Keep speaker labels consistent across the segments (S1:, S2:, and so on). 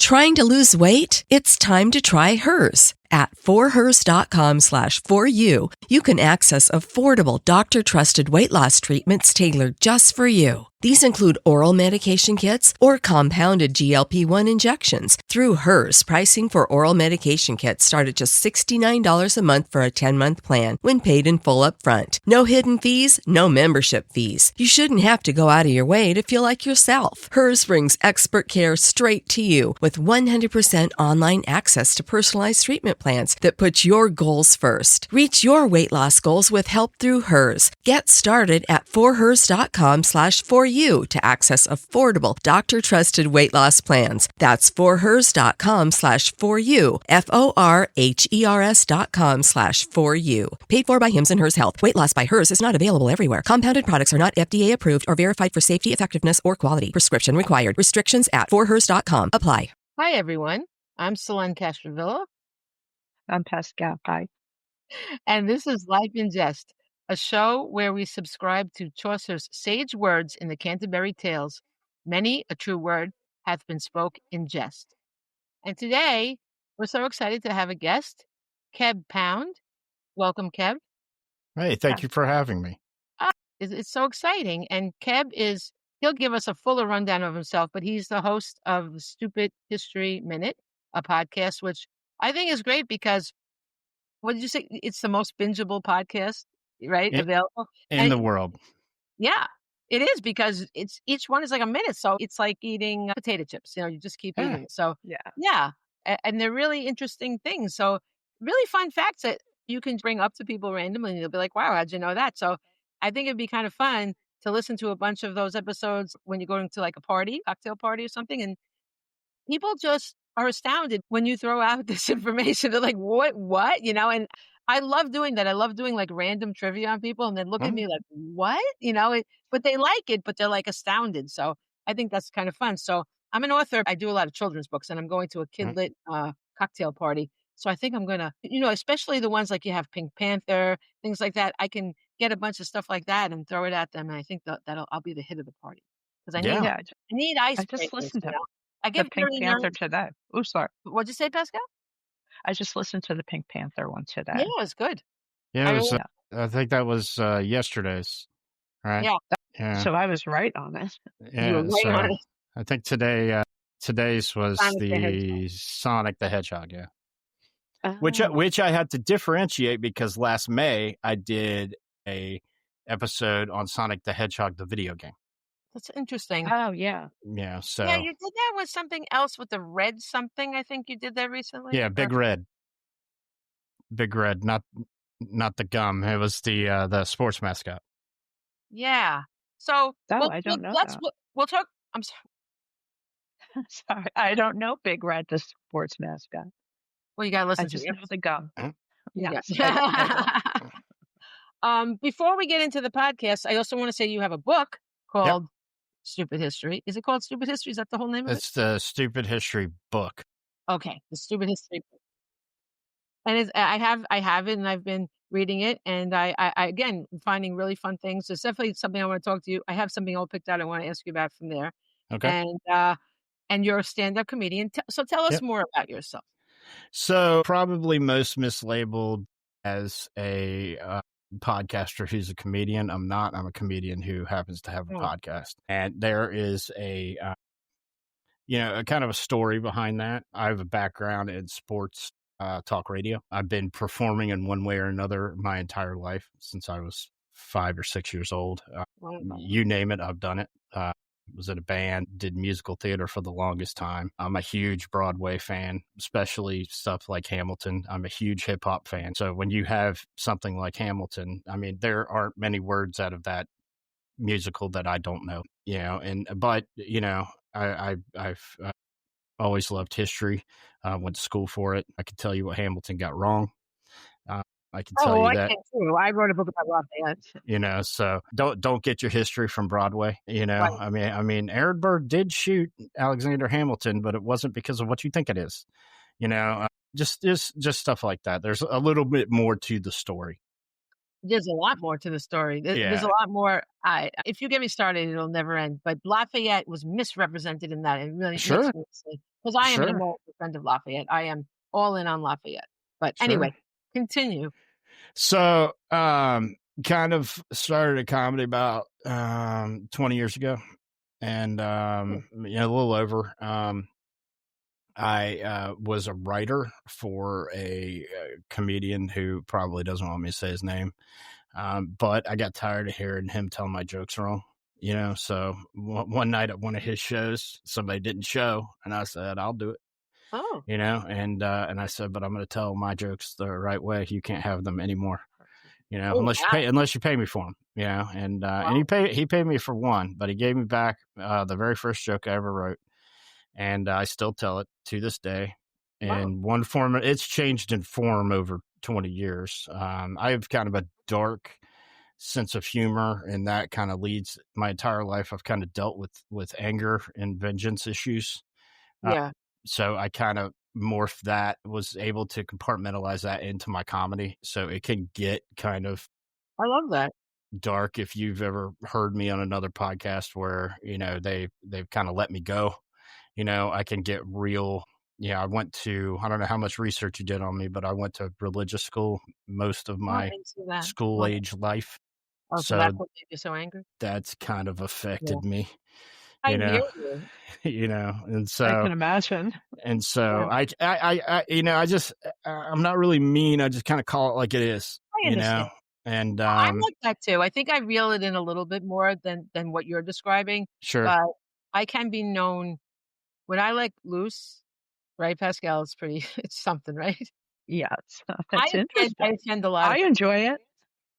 S1: Trying to lose weight? It's time to try Hers. At forhers.com/4u, you can access affordable, doctor-trusted weight loss treatments tailored just for you. These include oral medication kits or compounded GLP-1 injections. Through Hers, pricing for oral medication kits start at just $69 a month for a 10-month plan when paid in full upfront. No hidden fees, no membership fees. You shouldn't have to go out of your way to feel like yourself. Hers brings expert care straight to you with 100% online access to personalized treatment plans that put your goals first. Reach your weight loss goals with help through Hers. Get started at forhers.com/4u to access affordable, doctor-trusted weight loss plans. That's forhers.com/4u, forhers.com/4u. Paid for by Hims and Hers Health. Weight loss by Hers is not available everywhere. Compounded products are not FDA approved or verified for safety, effectiveness, or quality. Prescription required. Restrictions at forhers.com apply.
S2: Hi, everyone. I'm Solange Castrovilla.
S3: I'm Pascal. Hi.
S2: And this is Life in Jest, a show where we subscribe to Chaucer's sage words in the Canterbury Tales. Many a true word hath been spoke in jest. And today, we're so excited to have a guest, Keb Pound. Welcome, Keb.
S4: Hey, thank you for having me.
S2: It's so exciting. And Keb he'll give us a fuller rundown of himself, but he's the host of the Stupid History Minute, a podcast, which I think is great because, what did you say? It's the most bingeable podcast, right? Available
S4: in the world.
S2: Yeah, it is, because each one is like a minute. So it's like eating potato chips. You just keep eating it. So yeah. And they're really interesting things. So really fun facts that you can bring up to people randomly and they'll be like, wow, how'd you know that? So I think it'd be kind of fun to listen to a bunch of those episodes when you're going to like a cocktail party or something. And people just are astounded when you throw out this information. They're like, what? And I love doing that. I love doing like random trivia on people and then look at me like, what? But they like it, but they're like astounded. So I think that's kind of fun. So I'm an author. I do a lot of children's books and I'm going to a kid-lit cocktail party. So I think I'm going to, especially the ones like you have Pink Panther, things like that. I can get a bunch of stuff like that and throw it at them. And I think I'll be the hit of the party. Because I need ice.
S3: I just listened to
S2: I
S3: the Pink Panther today. Oh, sorry.
S2: What'd you say, Pascal?
S3: I just listened to the Pink Panther one today.
S2: Yeah, it was good.
S4: Yeah, I think that was yesterday's, right?
S2: Yeah.
S3: So I was right on it.
S4: Yeah,
S2: you were right on it.
S4: I think today's was Sonic the Hedgehog, yeah. Which I had to differentiate because last May I did a episode on Sonic the Hedgehog, the video game.
S2: That's interesting.
S3: Oh, yeah.
S4: Yeah, so.
S2: Yeah, you did that with something else with the red something. I think you did that recently.
S4: Yeah, Big Red. Big Red, not the gum. It was the sports mascot.
S2: Yeah. So
S3: I don't know.
S2: We'll talk. I'm sorry.
S3: Sorry, I don't know Big Red, the sports mascot.
S2: Well, you gotta listen
S3: I just
S2: to
S3: know the gum.
S2: Yes. Before we get into the podcast, I also want to say you have a book called Stupid History. Is it called Stupid History? Is that the whole name of it?
S4: It's the Stupid History book.
S2: Okay, the Stupid History book. And I have it, and I've been reading it, and I again finding really fun things. It's definitely something I want to talk to you. I have something all picked out I want to ask you about from there.
S4: Okay.
S2: And you're a stand-up comedian. So tell us more about yourself.
S4: So probably most mislabeled as a podcaster who's a comedian. I'm not. I'm a comedian who happens to have a podcast. And there is a kind of a story behind that. I have a background in sports talk radio. I've been performing in one way or another my entire life since I was 5 or 6 years old. You name it, I've done it. Was in a band, did musical theater for the longest time. I'm a huge Broadway fan, especially stuff like Hamilton. I'm a huge hip hop fan. So when you have something like Hamilton, I mean, there aren't many words out of that musical that I don't know, but I've always loved history. Went to school for it. I can tell you what Hamilton got wrong. I can tell you that.
S2: I can too. I wrote a book about Lafayette.
S4: So don't get your history from Broadway. Right. I mean, Aaron Burr did shoot Alexander Hamilton, but it wasn't because of what you think it is. Just stuff like that. There's a little bit more to the story.
S2: There's a lot more to the story. There's a lot more. If you get me started, it'll never end. But Lafayette was misrepresented in that. It really makes me sick because I am an American friend of Lafayette. I am all in on Lafayette. But anyway, continue.
S4: So, kind of started a comedy about 20 years ago, and a little over. I was a writer for a comedian who probably doesn't want me to say his name, but I got tired of hearing him tell my jokes wrong. So one night at one of his shows, somebody didn't show, and I said, "I'll do it."
S2: Oh,
S4: and I said, "But I'm going to tell my jokes the right way. You can't have them anymore." Unless you pay me for them, and he paid me for one, but he gave me back the very first joke I ever wrote. And I still tell it to this day in one form. It's changed in form over 20 years. I have kind of a dark sense of humor, and that kind of leads my entire life. I've kind of dealt with anger and vengeance issues. So I kind of morphed that, was able to compartmentalize that into my comedy. So it can get kind of,
S2: I love that,
S4: dark. If you've ever heard me on another podcast where, they've kind of let me go. I can get real. I went to, I don't know how much research you did on me, but I went to religious school most of my school age life.
S2: Oh, so that's what made you so angry?
S4: That's kind of affected me.
S2: I hear you.
S4: And so
S3: I can imagine.
S4: And so I'm not really mean. I just kind of call it like it is.
S2: I understand.
S4: And
S2: I'm like that too. I think I reel it in a little bit more than what you're describing.
S4: Sure.
S2: But I can be known when I let loose, right, Pascal? It's something, right?
S3: Yeah, that's interesting.
S2: I offend a lot.
S3: I enjoy it.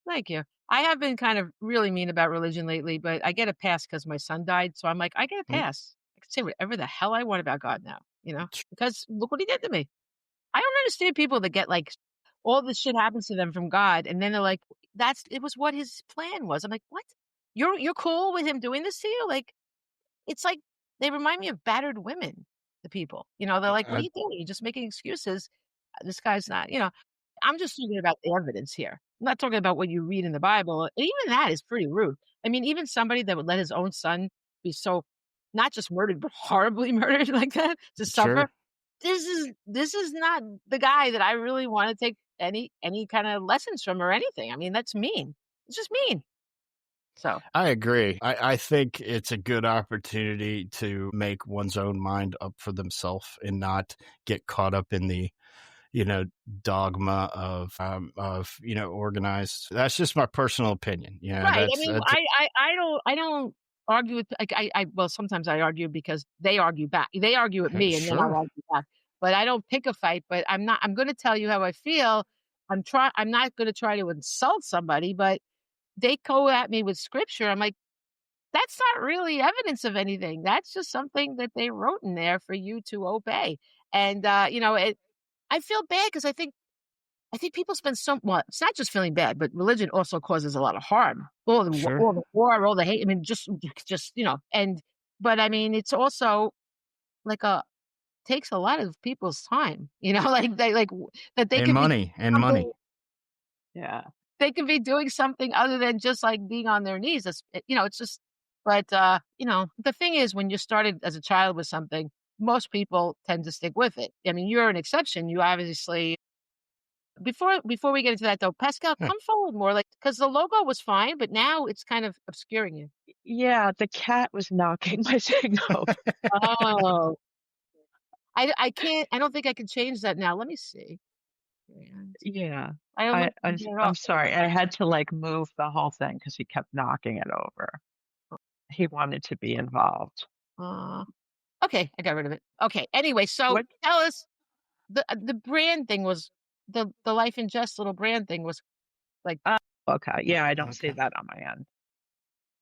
S2: Thank you. I have been kind of really mean about religion lately, but I get a pass because my son died. So I'm like, I get a pass. I can say whatever the hell I want about God now, because look what he did to me. I don't understand people that get like all this shit happens to them from God, and then they're like, it was what his plan was. I'm like, what? You're cool with him doing this to you? Like, it's like they remind me of battered women, the people. They're like, what are you doing? You're just making excuses. This guy's not, I'm just talking about the evidence here. I'm not talking about what you read in the Bible. Even that is pretty rude. I mean, even somebody that would let his own son be so not just murdered, but horribly murdered like that to suffer. This is not the guy that I really want to take any kind of lessons from or anything. I mean, that's mean. It's just mean. So
S4: I agree. I think it's a good opportunity to make one's own mind up for themselves and not get caught up in the, dogma of organized. That's just my personal opinion.
S2: Right. I mean, I don't argue with, well, sometimes I argue because they argue back. They argue at me and then I argue back. But I don't pick a fight, but I'm going to tell you how I feel. I'm not going to try to insult somebody, but they go at me with scripture. I'm like, that's not really evidence of anything. That's just something that they wrote in there for you to obey. And, I feel bad because I think people spend it's not just feeling bad, but religion also causes a lot of harm. All the war, all the hate. I mean, just, but I mean, it's also like takes a lot of people's time, like that they can
S4: money.
S2: Yeah. They could be doing something other than just like being on their knees. It's just, but the thing is, when you started as a child with something, most people tend to stick with it. I mean, you're an exception. You obviously, before we get into that though, Pascal, come forward more, because the logo was fine, but now it's kind of obscuring you.
S3: Yeah, the cat was knocking my thing over.
S2: Oh, I can't. I don't think I can change that now. Let me see.
S3: Yeah, I'm sorry. I had to move the whole thing because he kept knocking it over. He wanted to be involved.
S2: Okay, I got rid of it. Okay, anyway, so tell us, the brand thing was the Life in Jest little brand thing was like.
S3: Okay, yeah, I don't see that on my end.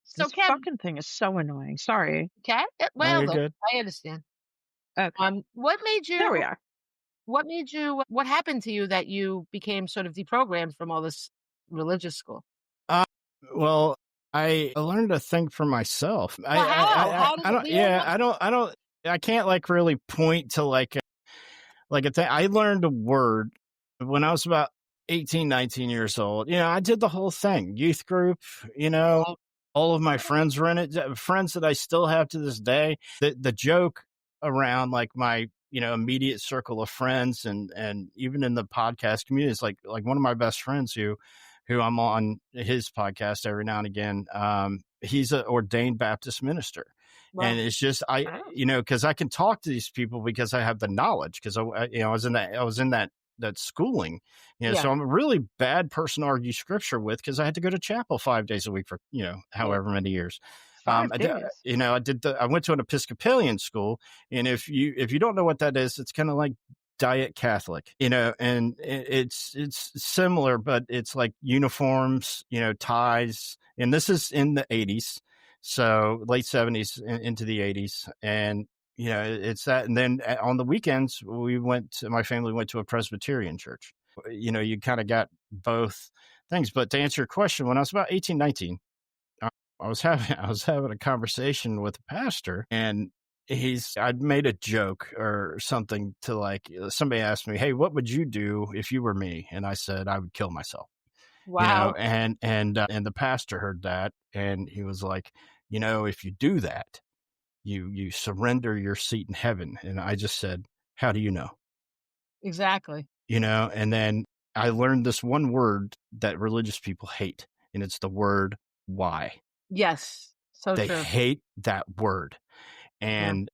S3: So this fucking thing is so annoying. Sorry,
S2: Cat. Well, look, I understand.
S3: Okay.
S2: What made you?
S3: There we are.
S2: What made you? What happened to you that you became sort of deprogrammed from all this religious school?
S4: Well, I learned to think for myself.
S2: How
S4: I can't really point to a thing. I learned a word when I was about 18, 19 years old, I did the whole thing, youth group, all of my friends were in it, friends that I still have to this day. The joke around like my, immediate circle of friends and even in the podcast community is like one of my best friends who I'm on his podcast every now and again. He's an ordained Baptist minister. Wow. And it's just, cause I can talk to these people because I have the knowledge. Cause I was in that schooling, so I'm a really bad person to argue scripture with because I had to go to chapel 5 days a week for, however many years. I went to an Episcopalian school, and if you don't know what that is, it's kind of like Diet Catholic, and it's similar, but it's like uniforms, ties, and this is in the 80s, so late 70s into the 80s, and it's that. And then on the weekends, my family went to a Presbyterian church. You kind of got both things. But to answer your question, when I was about 18, 19, I was having a conversation with a pastor, and I'd made a joke or something to like, somebody asked me, "Hey, what would you do if you were me?" And I said, "I would kill myself."
S2: Wow.
S4: And the pastor heard that, and he was like, "If you do that, you surrender your seat in heaven." And I just said, "How do you know?"
S2: Exactly.
S4: And then I learned this one word that religious people hate, and it's the word "why."
S2: Yes. So
S4: they
S2: true.
S4: hate that word. And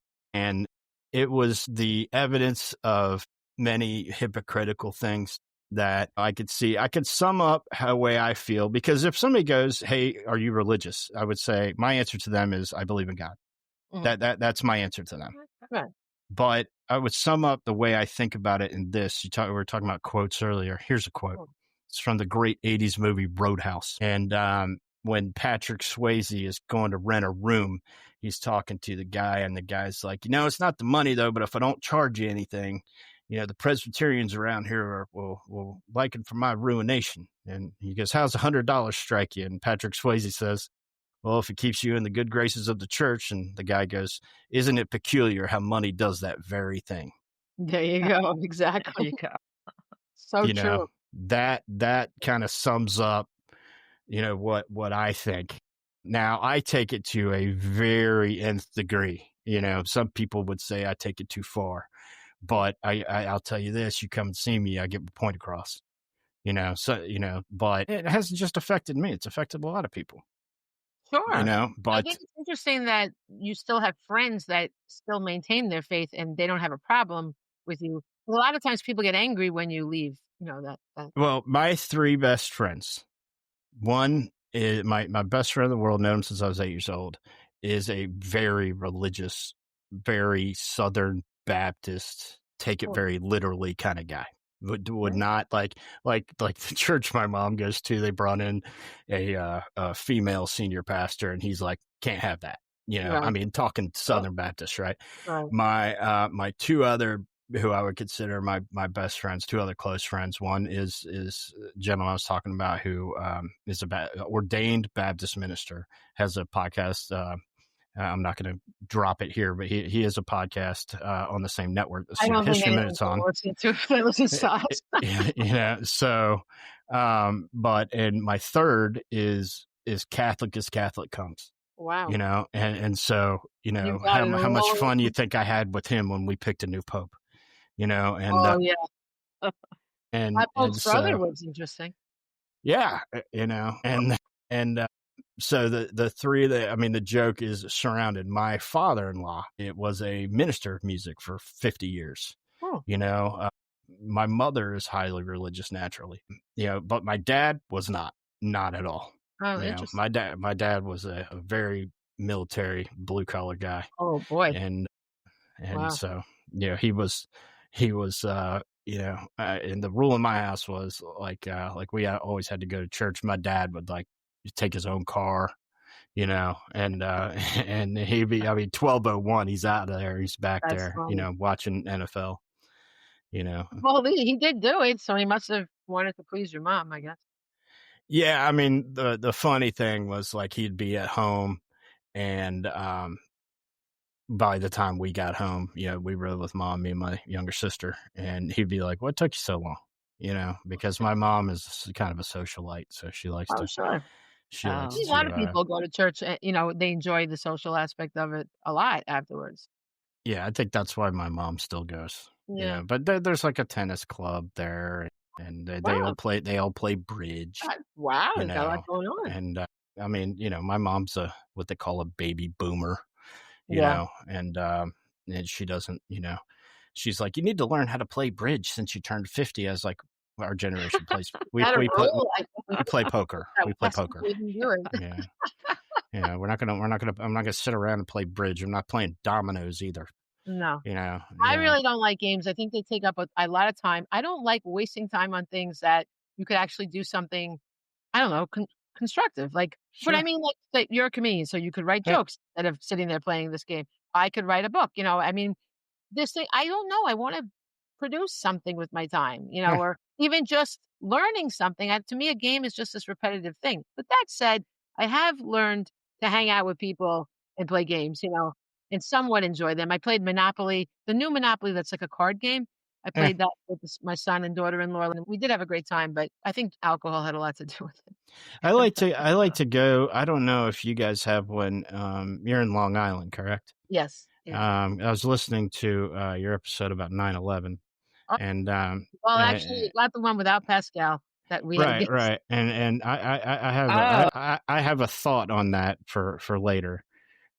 S4: it was the evidence of many hypocritical things that I could see. I could sum up how way I feel, because if somebody goes, "Hey, are you religious?" I would say my answer to them is, "I believe in God." Mm-hmm. That's my answer to them.
S2: Right.
S4: But I would sum up the way I think about it in this. We were talking about quotes earlier. Here's a quote. It's from the great 80s movie Roadhouse. And when Patrick Swayze is going to rent a room, he's talking to the guy, and the guy's like, "It's not the money though, but if I don't charge you anything, the Presbyterians around here will like it for my ruination." And he goes, "How's $100 strike you?" And Patrick Swayze says, "Well, if it keeps you in the good graces of the church." And the guy goes, "Isn't it peculiar how money does that very thing?"
S2: There you go. Exactly. So true.
S4: That kind of sums up, what I think. Now, I take it to a very nth degree. Some people would say I take it too far, but I'll tell you this: you come and see me, I get my point across. But it hasn't just affected me; it's affected a lot of people.
S2: Sure.
S4: But
S2: I think it's interesting that you still have friends that still maintain their faith and they don't have a problem with you. A lot of times people get angry when you leave, that.
S4: Well, my three best friends, one is my best friend in the world, known him since I was 8 years old, is a very religious, very Southern Baptist, take it very literally kind of guy. Would not like the church my mom goes to. They brought in a female senior pastor, and he's like, "Can't have that." Right. I mean, talking Southern Baptist, right? Right. My two other, who I would consider my best friends, two other close friends. One is a gentleman I was talking about who is ordained Baptist minister, has a podcast. I'm not going to drop it here, but he has a podcast on the same network.
S2: I don't
S4: History
S2: think
S4: Minutes on.
S2: So,
S4: but and my third is Catholic as Catholic comes.
S2: Wow.
S4: And so how much fun you think I had with him when we picked a new pope. And
S2: yeah.
S4: and
S2: my pope's brother was interesting.
S4: Yeah, and so the three that, the joke is surrounded. My father-in-law, it was a minister of music for 50 years. Oh. My mother is highly religious naturally, but my dad was not at all.
S2: Oh, interesting.
S4: My dad was a very military, blue collar guy.
S2: Oh boy.
S4: And
S2: wow.
S4: So, he was, and the rule in my house was like we always had to go to church. My dad would like take his own car, and he'd be, 12:01, he's out there, he's back That's there, funny. Watching NFL,
S2: Well, he did do it, so he must have wanted to please your mom, I guess.
S4: Yeah. The funny thing was like, he'd be at home, and, by the time we got home, we rode with mom, me and my younger sister, and he'd be like, "What took you so long?" because my mom is kind of a socialite, so she likes to.
S2: Sure.
S4: She likes
S2: A lot of people go to church, they enjoy the social aspect of it a lot afterwards.
S4: Yeah, I think that's why my mom still goes.
S2: Yeah.
S4: But there's like a tennis club there, and they all play bridge.
S2: Wow, there's got a lot going on.
S4: And I mean, my mom's what they call a baby boomer, and she doesn't, she's like, you need to learn how to play bridge since you turned 50. I was like, our generation plays. We play poker. We play poker. Yeah. I'm not gonna sit around and play bridge. I'm not playing dominoes either.
S2: No. I really don't like games. I think they take up a lot of time. I don't like wasting time on things that you could actually do something, I don't know, constructive. Like,
S4: sure.
S2: But I mean, like, you're a comedian, so you could write jokes instead of sitting there playing this game. I could write a book, I mean, this thing, I don't know. I want to produce something with my time, or even just learning something. To me, a game is just this repetitive thing. But that said, I have learned to hang out with people and play games, and somewhat enjoy them. I played Monopoly, the new Monopoly that's like a card game. I played that with my son and daughter-in-law, and we did have a great time, but I think alcohol had a lot to do with it.
S4: I like to go. I don't know if you guys have one. You're in Long Island, correct?
S2: Yes. Yeah.
S4: I was listening to your episode about 9/11, and
S2: actually, not the one without Pascal that we had.
S4: Right. And I have a thought on that for later.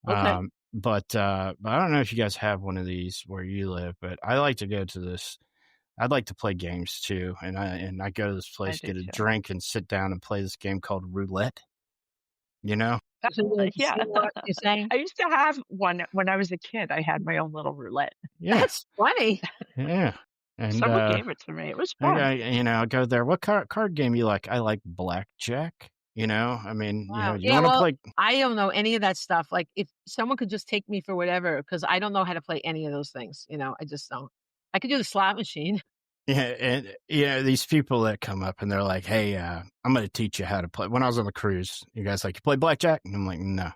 S2: Okay.
S4: But I don't know if you guys have one of these where you live, but I like to go to this. I'd like to play games too, and I go to this place, get a drink, and sit down and play this game called roulette.
S3: Yeah.
S2: You're saying?
S3: I used to have one when I was a kid. I had my own little roulette.
S4: Yeah.
S2: That's funny.
S4: Yeah. And
S3: someone gave it to me. It was fun.
S4: I go there. What card game you like? I like blackjack. I mean,
S2: wow.
S4: You want to play?
S2: I don't know any of that stuff. Like, if someone could just take me for whatever, because I don't know how to play any of those things. I just don't. I could do the slot machine.
S4: Yeah, and these people that come up and they're like, "Hey, I'm going to teach you how to play." When I was on the cruise, you guys like, "You play blackjack?" And I'm like, "No."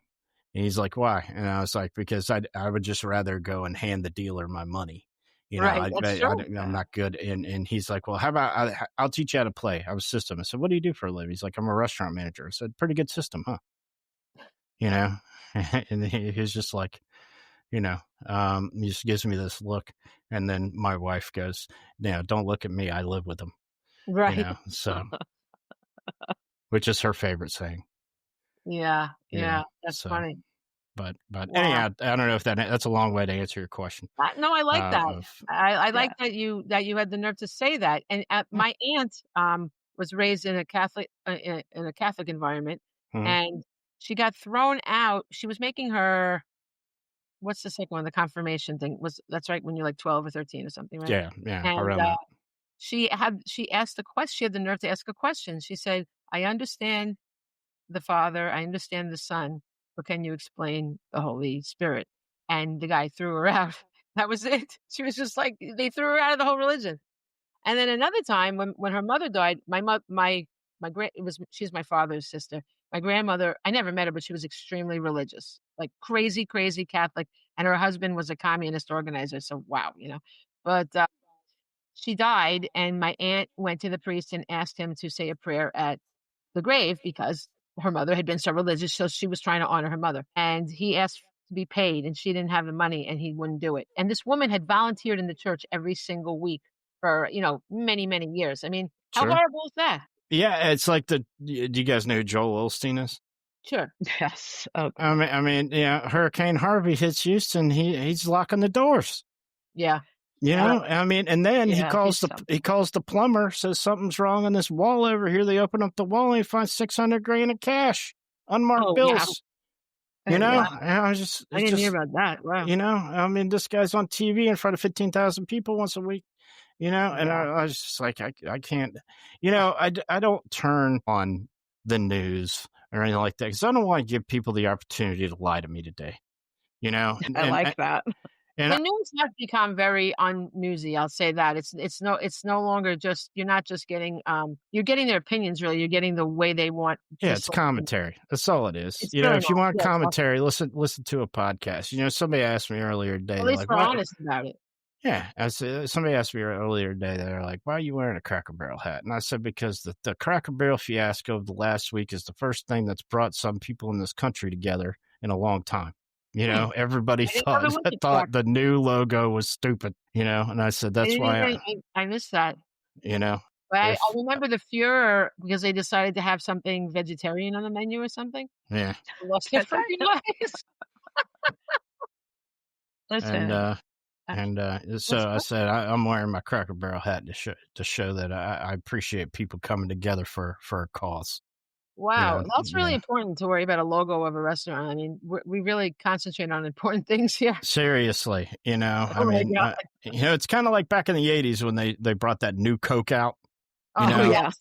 S4: And he's like, "Why?" And I was like, "Because I would just rather go and hand the dealer my money."
S2: Right,
S4: I'm not good. And he's like, "Well, how about I'll teach you how to play. I have a system." I said, "What do you do for a living?" He's like, "I'm a restaurant manager." I said, "Pretty good system, huh?" And he's just like, he just gives me this look. And then my wife goes, "Don't look at me. I live with him."
S2: Right.
S4: So, which is her favorite saying.
S2: Yeah. That's funny.
S4: But anyhow, I don't know if that's a long way to answer your question.
S2: No, I like that. I like that you had the nerve to say that. And my aunt was raised in a Catholic environment, and she got thrown out. She was making her, what's the second one? The confirmation thing that's right, when you're like 12 or 13 or something, right?
S4: Yeah,
S2: and,
S4: around that.
S2: She asked a question. She had the nerve to ask a question. She said, "I understand the Father. I understand the Son. But can you explain the Holy Spirit?" And the guy threw her out. That was it. She was just like, they threw her out of the whole religion. And then another time when her mother died, she's my father's sister. My grandmother, I never met her, but she was extremely religious, like crazy, crazy Catholic. And her husband was a communist organizer. So wow, But she died, and my aunt went to the priest and asked him to say a prayer at the grave because her mother had been so religious, so she was trying to honor her mother. And he asked to be paid, and she didn't have the money, and he wouldn't do it. And this woman had volunteered in the church every single week for, many, many years. I mean, how horrible is that?
S4: Yeah, it's like do you guys know who Joel Osteen is?
S2: Sure.
S3: Yes. Okay.
S4: I mean, Hurricane Harvey hits Houston. He's locking the doors.
S2: Yeah.
S4: I mean, and then he calls the plumber, says something's wrong on this wall over here. They open up the wall and he finds $600,000 in cash, unmarked bills. And I
S2: didn't hear about that. Wow.
S4: I mean, this guy's on TV in front of 15,000 people once a week. And I was just like, I can't. I don't turn on the news or anything like that because I don't want to give people the opportunity to lie to me today.
S3: I like that.
S2: And the news has become very unnewsy. I'll say that it's no longer just, you're not just getting you're getting their opinions, really. You're getting the way they want.
S4: Yeah, it's commentary. That's all it is. If you want commentary, listen to a podcast. Somebody asked me earlier today.
S2: At least they're honest about it.
S4: Yeah, somebody asked me earlier today, they're like, why are you wearing a Cracker Barrel hat? And I said, because the Cracker Barrel fiasco of the last week is the first thing that's brought some people in this country together in a long time. Everybody thought the new logo was stupid, and I said, that's why
S2: I missed that.
S4: But
S2: I remember the furor because they decided to have something vegetarian on the menu or something.
S4: Yeah.
S2: Lost their freaking minds.
S3: Listen.
S4: So I said, I'm wearing my Cracker Barrel hat to show that I appreciate people coming together for a cause.
S2: Wow, that's really important to worry about a logo of a restaurant. I mean, we really concentrate on important things here.
S4: Seriously,
S2: Oh my God.
S4: It's kind of like back in the 80s when they brought that new Coke out.
S2: Yes.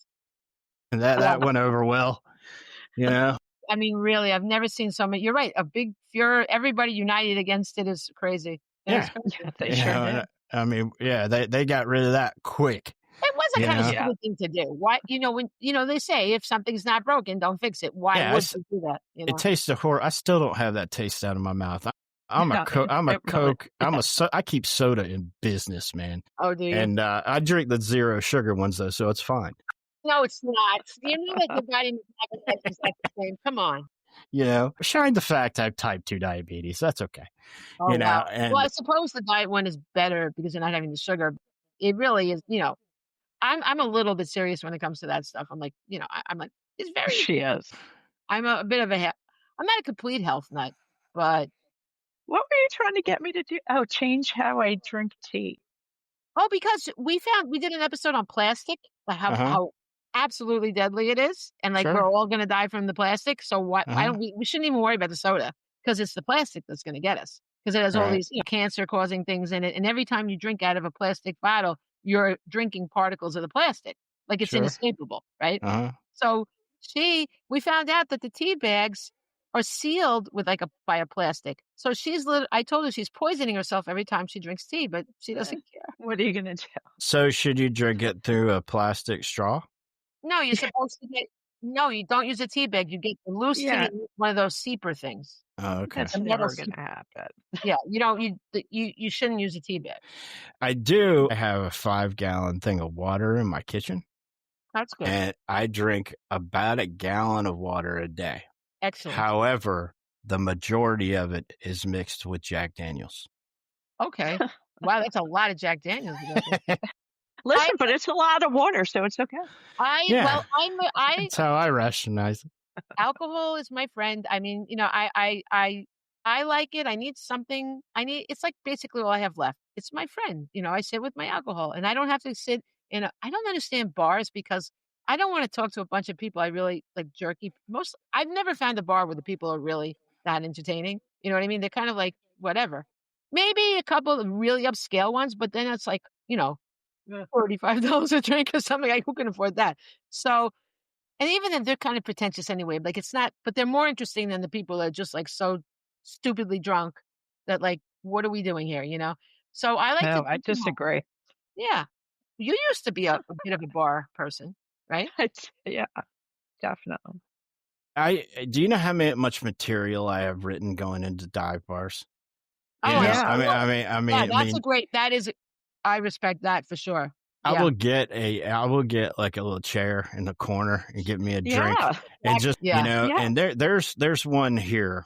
S4: And that went over well.
S2: I mean, really, I've never seen so many. You're right. A big furor, everybody united against it is crazy.
S4: Yeah,
S3: they sure did.
S4: I mean, they got rid of that quick.
S2: It was a kind of stupid thing to do. Why, when they say if something's not broken, don't fix it. Why would you do that?
S4: It tastes a horror. I still don't have that taste out of my mouth. I keep soda in business, man.
S2: Oh, do you?
S4: And I drink the zero sugar ones though, so it's fine.
S2: No, it's not. You know that the body metabolism is like the same. Come on.
S4: Shine the fact I have type 2 diabetes. That's okay.
S2: Oh, wow. Well, I suppose the diet one is better because you're not having the sugar. It really is, I'm a little bit serious when it comes to that stuff. I'm like, I'm like, it's very.
S3: She is.
S2: I'm a bit of I'm not a complete health nut, but.
S3: What were you trying to get me to do? Oh, change how I drink tea.
S2: Oh, because we did an episode on plastic, how absolutely deadly it is. And we're all going to die from the plastic. So why don't we shouldn't even worry about the soda because it's the plastic that's going to get us because it has all these cancer causing things in it. And every time you drink out of a plastic bottle, you're drinking particles of the plastic. Like it's inescapable. Right. So we found out that the tea bags are sealed with by a plastic. So I told her she's poisoning herself every time she drinks tea, but she doesn't care.
S3: What are you going to do?
S4: So should you drink it through a plastic straw?
S2: No, you're supposed to you don't use a tea bag. You get the loose tea, one of those seeper things.
S4: Oh, okay.
S3: That's never going to happen.
S2: Yeah, you shouldn't use a tea bag.
S4: I do. I have a 5-gallon thing of water in my kitchen.
S2: That's good.
S4: And I drink about a gallon of water a day.
S2: Excellent.
S4: However, the majority of it is mixed with Jack Daniels.
S2: Okay. Wow, that's a lot of Jack Daniels.
S3: Listen, but it's a lot of water, so it's okay.
S4: That's how I rationalize it.
S2: Alcohol is my friend. I mean, I like it. I need something. It's like basically all I have left. It's my friend. I sit with my alcohol and I don't have to sit I don't understand bars because I don't want to talk to a bunch of people I really like jerky. I've never found a bar where the people are really that entertaining. You know what I mean? They're kind of like whatever. Maybe a couple of really upscale ones, but then it's like, $45 a drink or something. Like, who can afford that? So, and even then they're kind of pretentious anyway. Like it's not, but they're more interesting than the people that are just like so stupidly drunk that like, what are we doing here? So I like
S3: I disagree.
S2: Yeah. You used to be a bit of a bar person, right?
S3: Yeah, definitely.
S4: Do you know how much material I have written going into dive bars?
S2: Oh, yeah. I respect that for sure.
S4: I will get like a little chair in the corner and get me a drink and just, and there's one here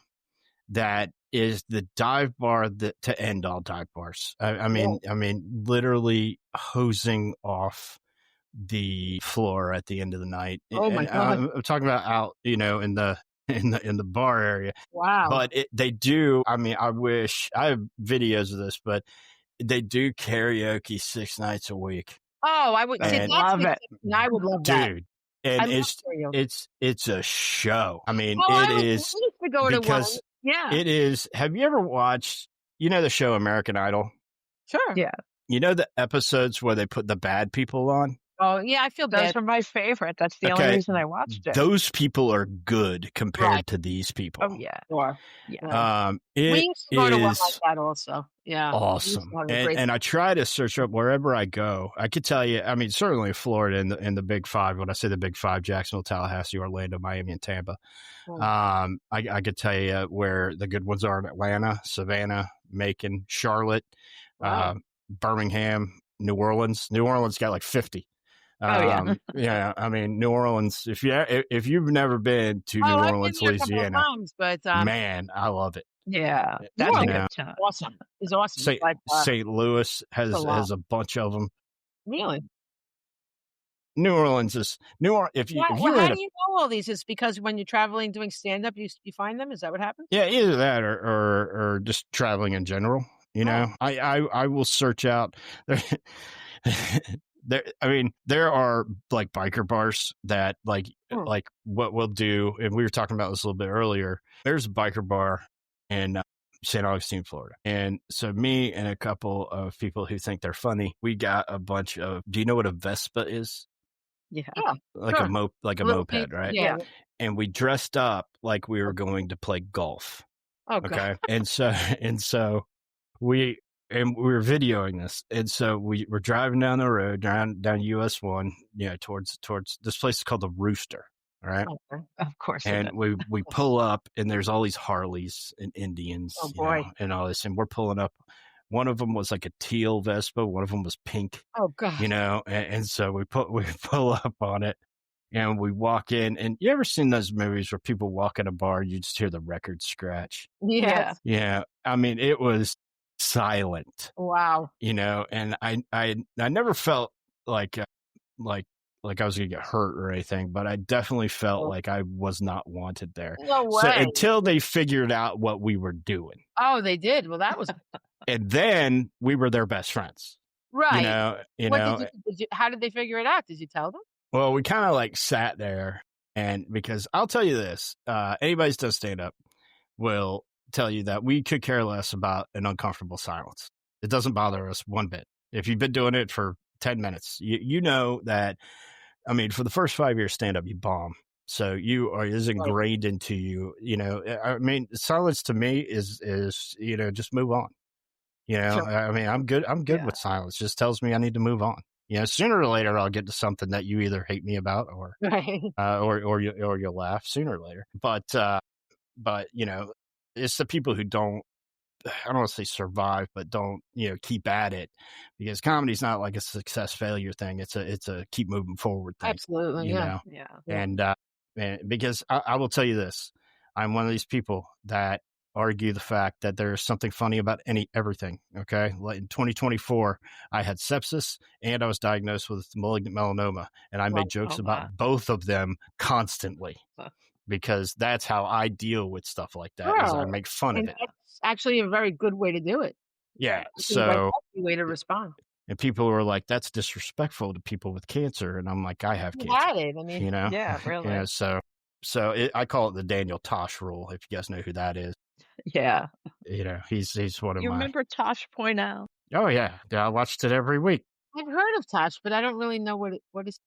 S4: that is the dive bar to end all dive bars. I mean, literally hosing off the floor at the end of the night.
S2: Oh my God.
S4: I'm talking about out, in the bar area.
S2: Wow.
S4: But they do. I mean, I wish I have videos of this, but they do karaoke 6 nights a week.
S2: Oh, I would
S3: love it.
S2: I would love that.
S4: Dude. And it's a show. I mean, it is
S2: to go
S4: because
S2: to one. Yeah.
S4: It is. Have you ever watched, the show American Idol?
S2: Sure.
S3: Yeah.
S4: The episodes where they put the bad people on?
S2: Oh, yeah, I feel bad.
S3: Those are my favorite. That's the only reason I watched it.
S4: Those people are good compared to these people.
S3: Oh, yeah.
S2: Sure.
S4: Yeah.
S2: We used to go to one like that also. Yeah.
S4: Awesome. And I try to search up wherever I go. I could tell you, I mean, certainly Florida in the Big Five. When I say the Big Five, Jacksonville, Tallahassee, Orlando, Miami, and Tampa. I could tell you where the good ones are in Atlanta, Savannah, Macon, Charlotte.
S2: Wow.
S4: Birmingham, New Orleans. New Orleans got like 50. Yeah. I mean, New Orleans. If you've never been to New Orleans, Louisiana,
S2: times, but
S4: man, I love it.
S3: Yeah, that's a good time.
S2: Awesome. It's awesome.
S4: St. Louis has a bunch of them.
S2: Really?
S4: New Orleans is If you
S2: how do you know all these? Is because when you're traveling doing stand up, you find them? Is that what happens?
S4: Yeah, either that or just traveling in general. You know, I will search out there are like biker bars that like what we'll do, and we were talking about this a little bit earlier. There's a biker bar in St. Augustine, Florida. And so me and a couple of people who think they're funny, we got a bunch of, do you know what a Vespa is?
S3: Yeah.
S4: Like a moped, right?
S2: Yeah.
S4: And we dressed up like we were going to play golf.
S2: Okay.
S4: And so we were videoing this. And so we were driving down the road, down US 1, towards this place called the Rooster. All right.
S3: Okay. Of course.
S4: And we pull up, and there's all these Harleys and Indians, and all this. And we're pulling up. One of them was like a teal Vespa. One of them was pink.
S2: Oh God.
S4: And so we pull up on it, and we walk in. And you ever seen those movies where people walk in a bar, you just hear the record scratch?
S2: Yes.
S4: Yeah. I mean, it was silent.
S2: Wow.
S4: And I never felt like I was going to get hurt or anything, but I definitely felt like I was not wanted there.
S2: No way.
S4: So until they figured out what we were doing.
S2: Oh, they did. Well, that was.
S4: And then we were their best friends.
S2: Right.
S4: How
S2: did they figure it out? Did you tell them?
S4: Well, we kind of like sat there, and because I'll tell you this, anybody's done stand up will tell you that we could care less about an uncomfortable silence. It doesn't bother us one bit. If you've been doing it for 10 minutes, you know that. I mean, for the first 5 years stand up, you bomb. So is ingrained into you, I mean, silence to me is, just move on. Sure. I mean, I'm good with silence. Just tells me I need to move on. Sooner or later I'll get to something that you either hate me about or, or you'll laugh sooner or later. But it's the people who don't, I don't want to say survive, but don't, keep at it, because comedy's not like a success failure thing. It's a keep moving forward thing.
S2: Absolutely. Yeah.
S4: And because I will tell you this, I'm one of these people that argue the fact that there's something funny about everything. Okay. Like in 2024, I had sepsis and I was diagnosed with malignant melanoma, and I made jokes about both of them constantly. Because that's how I deal with stuff like that. Is I make fun of it.
S2: That's actually a very good way to do it.
S4: Yeah.
S2: So a healthy way to respond.
S4: And people were like, "That's disrespectful to people with cancer," and I'm like, "I have cancer."
S2: Got it. I mean,
S3: yeah, really.
S4: So I call it the Daniel Tosh rule. If you guys know who that is.
S3: Yeah.
S4: He's one of
S3: You remember Tosh Point Out?
S4: Oh yeah, I watched it every week.
S2: I've heard of Tosh, but I don't really know what is.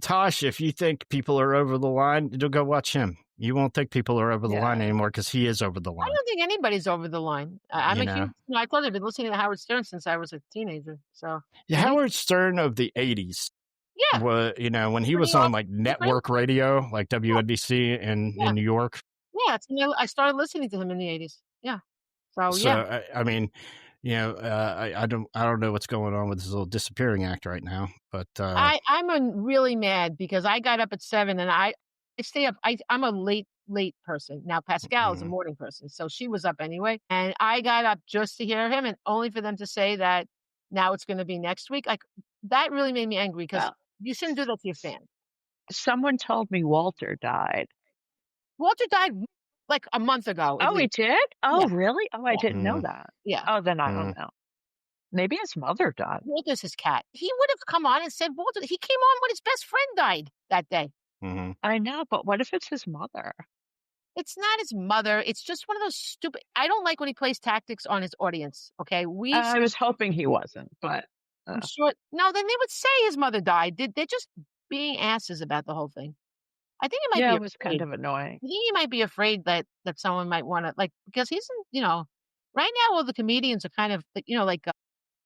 S4: Tosh, if you think people are over the line, you'll go watch him. You won't think people are over the line anymore, because he is over the line.
S2: I don't think anybody's over the line. I'm a huge. I told you I've been listening to Howard Stern since I was a teenager. So
S4: Howard Stern of the '80s.
S2: Yeah.
S4: When he was on like network radio, like WNBC in New York.
S2: Yeah, I started listening to him in the '80s. Yeah. So
S4: I mean, I don't know what's going on with this little disappearing act right now, but
S2: I'm really mad because I got up at 7 and I stay up. I'm a late person. Now Pascal is a morning person, so she was up anyway, and I got up just to hear him, and only for them to say that now it's going to be next week. Like, that really made me angry, because you shouldn't do that to your fans.
S3: Someone told me Walter died.
S2: Walter died like a month ago.
S3: Oh, he did? Oh,
S2: yeah.
S3: Really? Oh, I didn't know that.
S2: Yeah.
S3: Oh, then I don't know. Maybe his mother died.
S2: Walter's his cat. He would have come on and said, Walter, he came on when his best friend died that day.
S4: Mm-hmm.
S3: I know, but what if it's his mother?
S2: It's not his mother. It's just one of those stupid. I don't like when he plays tactics on his audience. Okay.
S3: I was hoping he wasn't, but.
S2: I'm sure. No, then they would say his mother died. They're just being asses about the whole thing. I think he might be.
S3: It was kind of annoying.
S2: I think he might be afraid that someone might want to, because he's, right now all the comedians are kind of,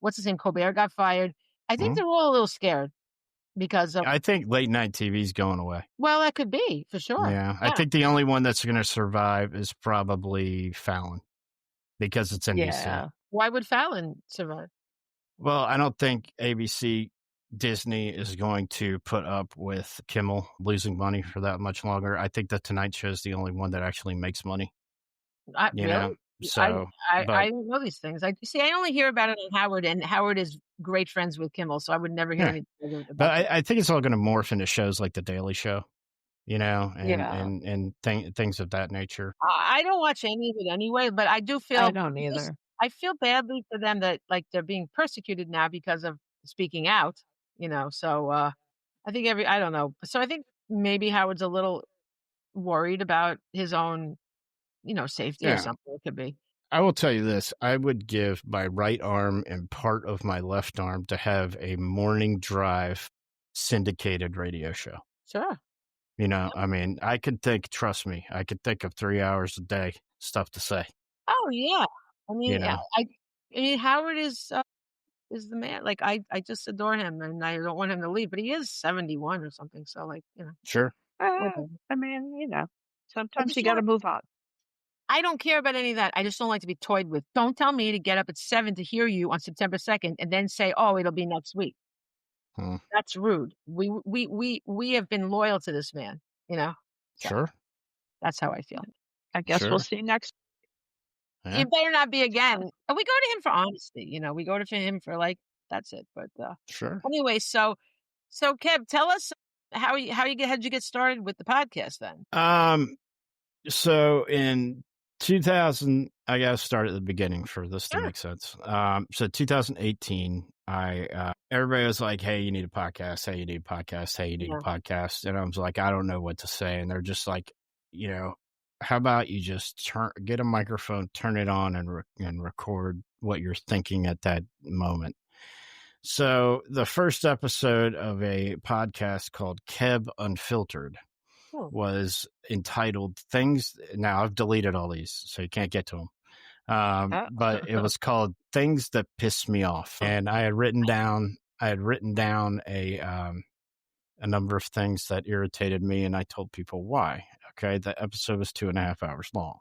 S2: what's his name? Colbert got fired. I think they're all a little scared because of.
S4: I think late night TV is going away.
S2: Well, that could be, for sure.
S4: Yeah. I think the only one that's going to survive is probably Fallon, because it's NBC.
S3: Yeah.
S2: Why would Fallon survive?
S4: Well, I don't think ABC Disney is going to put up with Kimmel losing money for that much longer. I think the Tonight Show is the only one that actually makes money.
S2: Really?
S4: So,
S2: I don't know these things. I only hear about it on Howard, and Howard is great friends with Kimmel, so I would never hear anything about
S4: but I think it's all going to morph into shows like The Daily Show, and things of that nature.
S2: I don't watch any of it anyway, but I do feel
S3: I don't either.
S2: I feel badly for them that like they're being persecuted now because of speaking out, so I think I don't know. So I think maybe Howard's a little worried about his own, safety or something. It could be.
S4: I will tell you this. I would give my right arm and part of my left arm to have a morning drive syndicated radio show.
S2: Sure.
S4: I mean, trust me, I could think of 3 hours a day stuff to say.
S2: Oh yeah. I mean, Howard is the man. Like I just adore him, and I don't want him to leave, but he is 71 or something. So like,
S4: Sure.
S3: I mean, sometimes you got to move on.
S2: I don't care about any of that. I just don't like to be toyed with. Don't tell me to get up at 7 to hear you on September 2nd and then say, "Oh, it'll be next week." That's rude. We have been loyal to this man, So
S4: sure.
S2: That's how I feel.
S3: I guess we'll see next.
S2: Yeah. It better not be again. And we go to him for honesty, we go to him for like, that's it. But
S4: sure.
S2: Anyway, so Keb, tell us how'd you get started with the podcast then?
S4: So in 2000, I got to start at the beginning for this to make sense. So 2018, everybody was like, "Hey, you need a podcast. Hey, you need a podcast. Hey, you need a podcast." And I was like, I don't know what to say. And they're just like, how about you just get a microphone, turn it on, and record what you're thinking at that moment. So the first episode of a podcast called Keb Unfiltered was entitled Things. Now I've deleted all these, so you can't get to them. But it was called Things That Piss Me Off. And I had written down a number of things that irritated me, and I told people why. Okay. The episode was 2.5 hours long.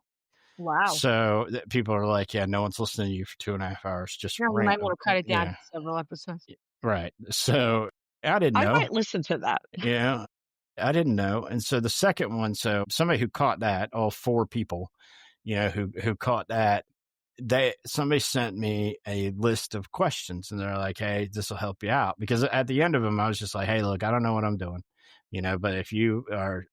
S2: Wow.
S4: So people are like, yeah, no one's listening to you for 2.5 hours. Just
S2: we might want to cut it down to several episodes.
S4: Right. So I didn't know.
S3: I might listen to that.
S4: Yeah. I didn't know. And so the second one, so somebody who caught that, all 4 people, who caught that, somebody sent me a list of questions, and they're like, "Hey, this will help you out." Because at the end of them, I was just like, "Hey, look, I don't know what I'm doing, but if you are,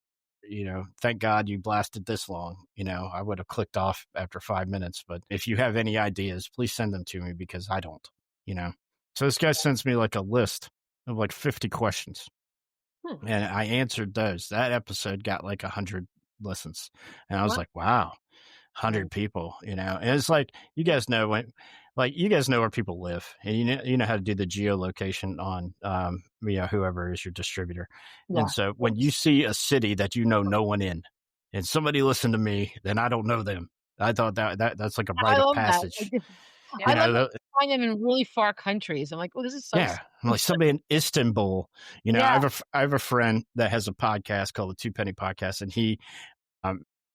S4: thank God you blasted this long, I would have clicked off after 5 minutes. But if you have any ideas, please send them to me because I don't, So this guy sends me like a list of like 50 questions. And I answered those. That episode got like 100 listens. And I was like, wow, 100 people, And it's like, you guys know where people live, and you know how to do the geolocation on, whoever is your distributor. Yeah. And so when you see a city that no one in, and somebody listened to me, then I don't know them. I thought that's like a rite of passage.
S2: I love find them in really far countries. I'm like, oh, this is so.
S4: Yeah, I'm like somebody in Istanbul. I have a friend that has a podcast called the Two Penny Podcast, and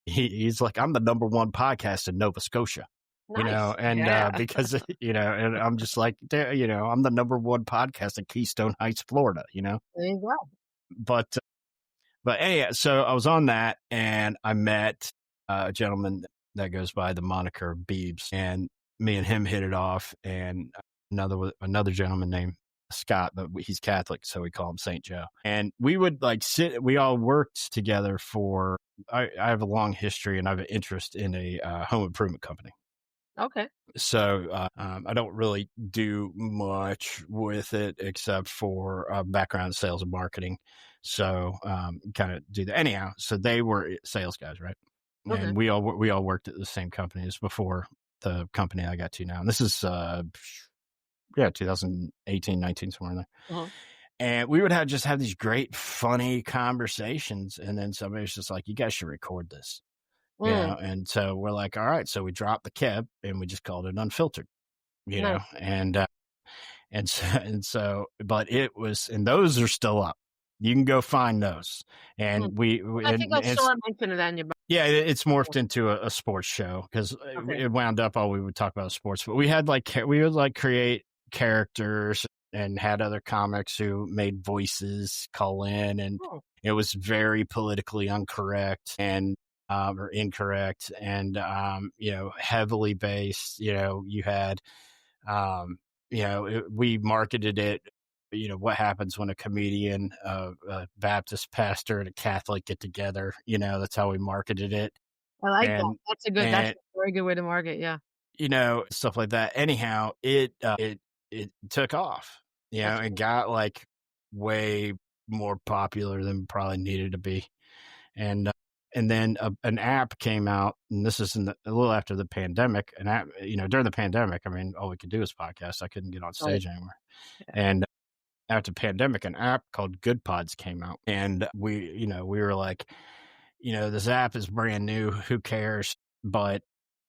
S4: he's like, I'm the number 1 podcast in Nova Scotia. Nice. Because and I'm just like, I'm the number 1 podcast in Keystone Heights, Florida. There
S2: you go.
S4: But anyway, so I was on that, and I met a gentleman that goes by the moniker Beebs, and me and him hit it off, and another gentleman named Scott, but he's Catholic, so we call him St. Joe. And we would we all worked together I have a long history, and I have an interest in a home improvement company.
S2: Okay.
S4: So I don't really do much with it except for background in sales and marketing. So kind of do that. Anyhow, so they were sales guys, right? Okay. And we all worked at the same company. This before the company I got to now. And this is 2018, 19, somewhere in there. Uh-huh. And we would have these great, funny conversations. And then somebody's just like, you guys should record this. And so we're like, all right. So we dropped the Keb and we just called it Unfiltered, know, and so, but it was, and those are still up. You can go find those. And
S2: I think I saw mention it on your.
S4: Yeah, it's morphed into a sports show because it wound up all we would talk about sports. But we would create characters and had other comics who made voices call in, and it was very politically incorrect and or incorrect, and heavily based. You had we marketed it. What happens when a comedian, a Baptist pastor, and a Catholic get together? That's how we marketed it.
S2: I like that. That's a very good way to market. Yeah.
S4: Stuff like that. Anyhow, it took off, and got like way more popular than probably needed to be. And then an app came out, and this is a little after the pandemic. An app, during the pandemic, I mean, all we could do was podcast. I couldn't get on stage anymore. Yeah. And after the pandemic, an app called Good Pods came out, and we were like, this app is brand new. Who cares? But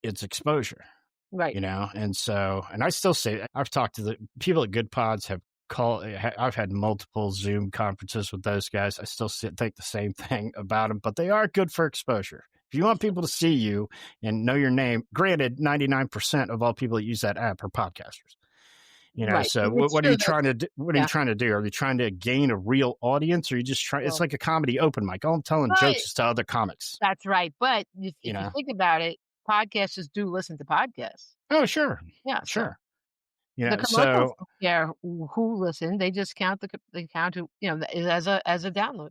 S4: it's exposure.
S2: Right.
S4: And so, and I still say, I've talked to the people at Good Pods, I've had multiple Zoom conferences with those guys. I still think the same thing about them, but they are good for exposure. If you want people to see you and know your name, granted, 99% of all people that use that app are podcasters.
S2: Right.
S4: So what are you trying to do? What are you trying to do? Are you trying to gain a real audience, or are you just trying? It's like a comedy open mic. All I'm telling jokes is to other comics.
S2: That's right. But if you think about it, podcasters do listen to podcasts.
S4: Oh, sure.
S2: Yeah,
S4: sure.
S2: The commercials don't care who listened. They just count who, as a download.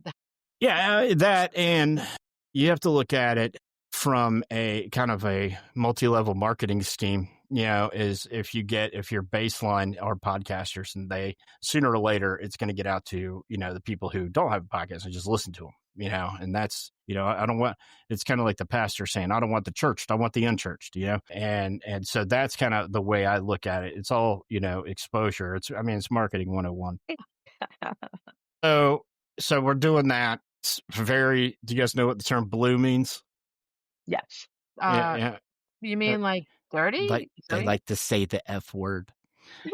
S4: Yeah, that, and you have to look at it from a kind of a multi-level marketing scheme. Is if your baseline are podcasters, and they sooner or later it's going to get out to the people who don't have a podcast and just listen to them. And that's, I don't want, it's kind of like the pastor saying, I don't want the churched, I want the unchurched, and so that's kind of the way I look at it. It's all, exposure. It's marketing 101. So we're doing that. It's do you guys know what the term blue means?
S3: Yes.
S2: Yeah. You mean like dirty?
S4: They like to say the F word. They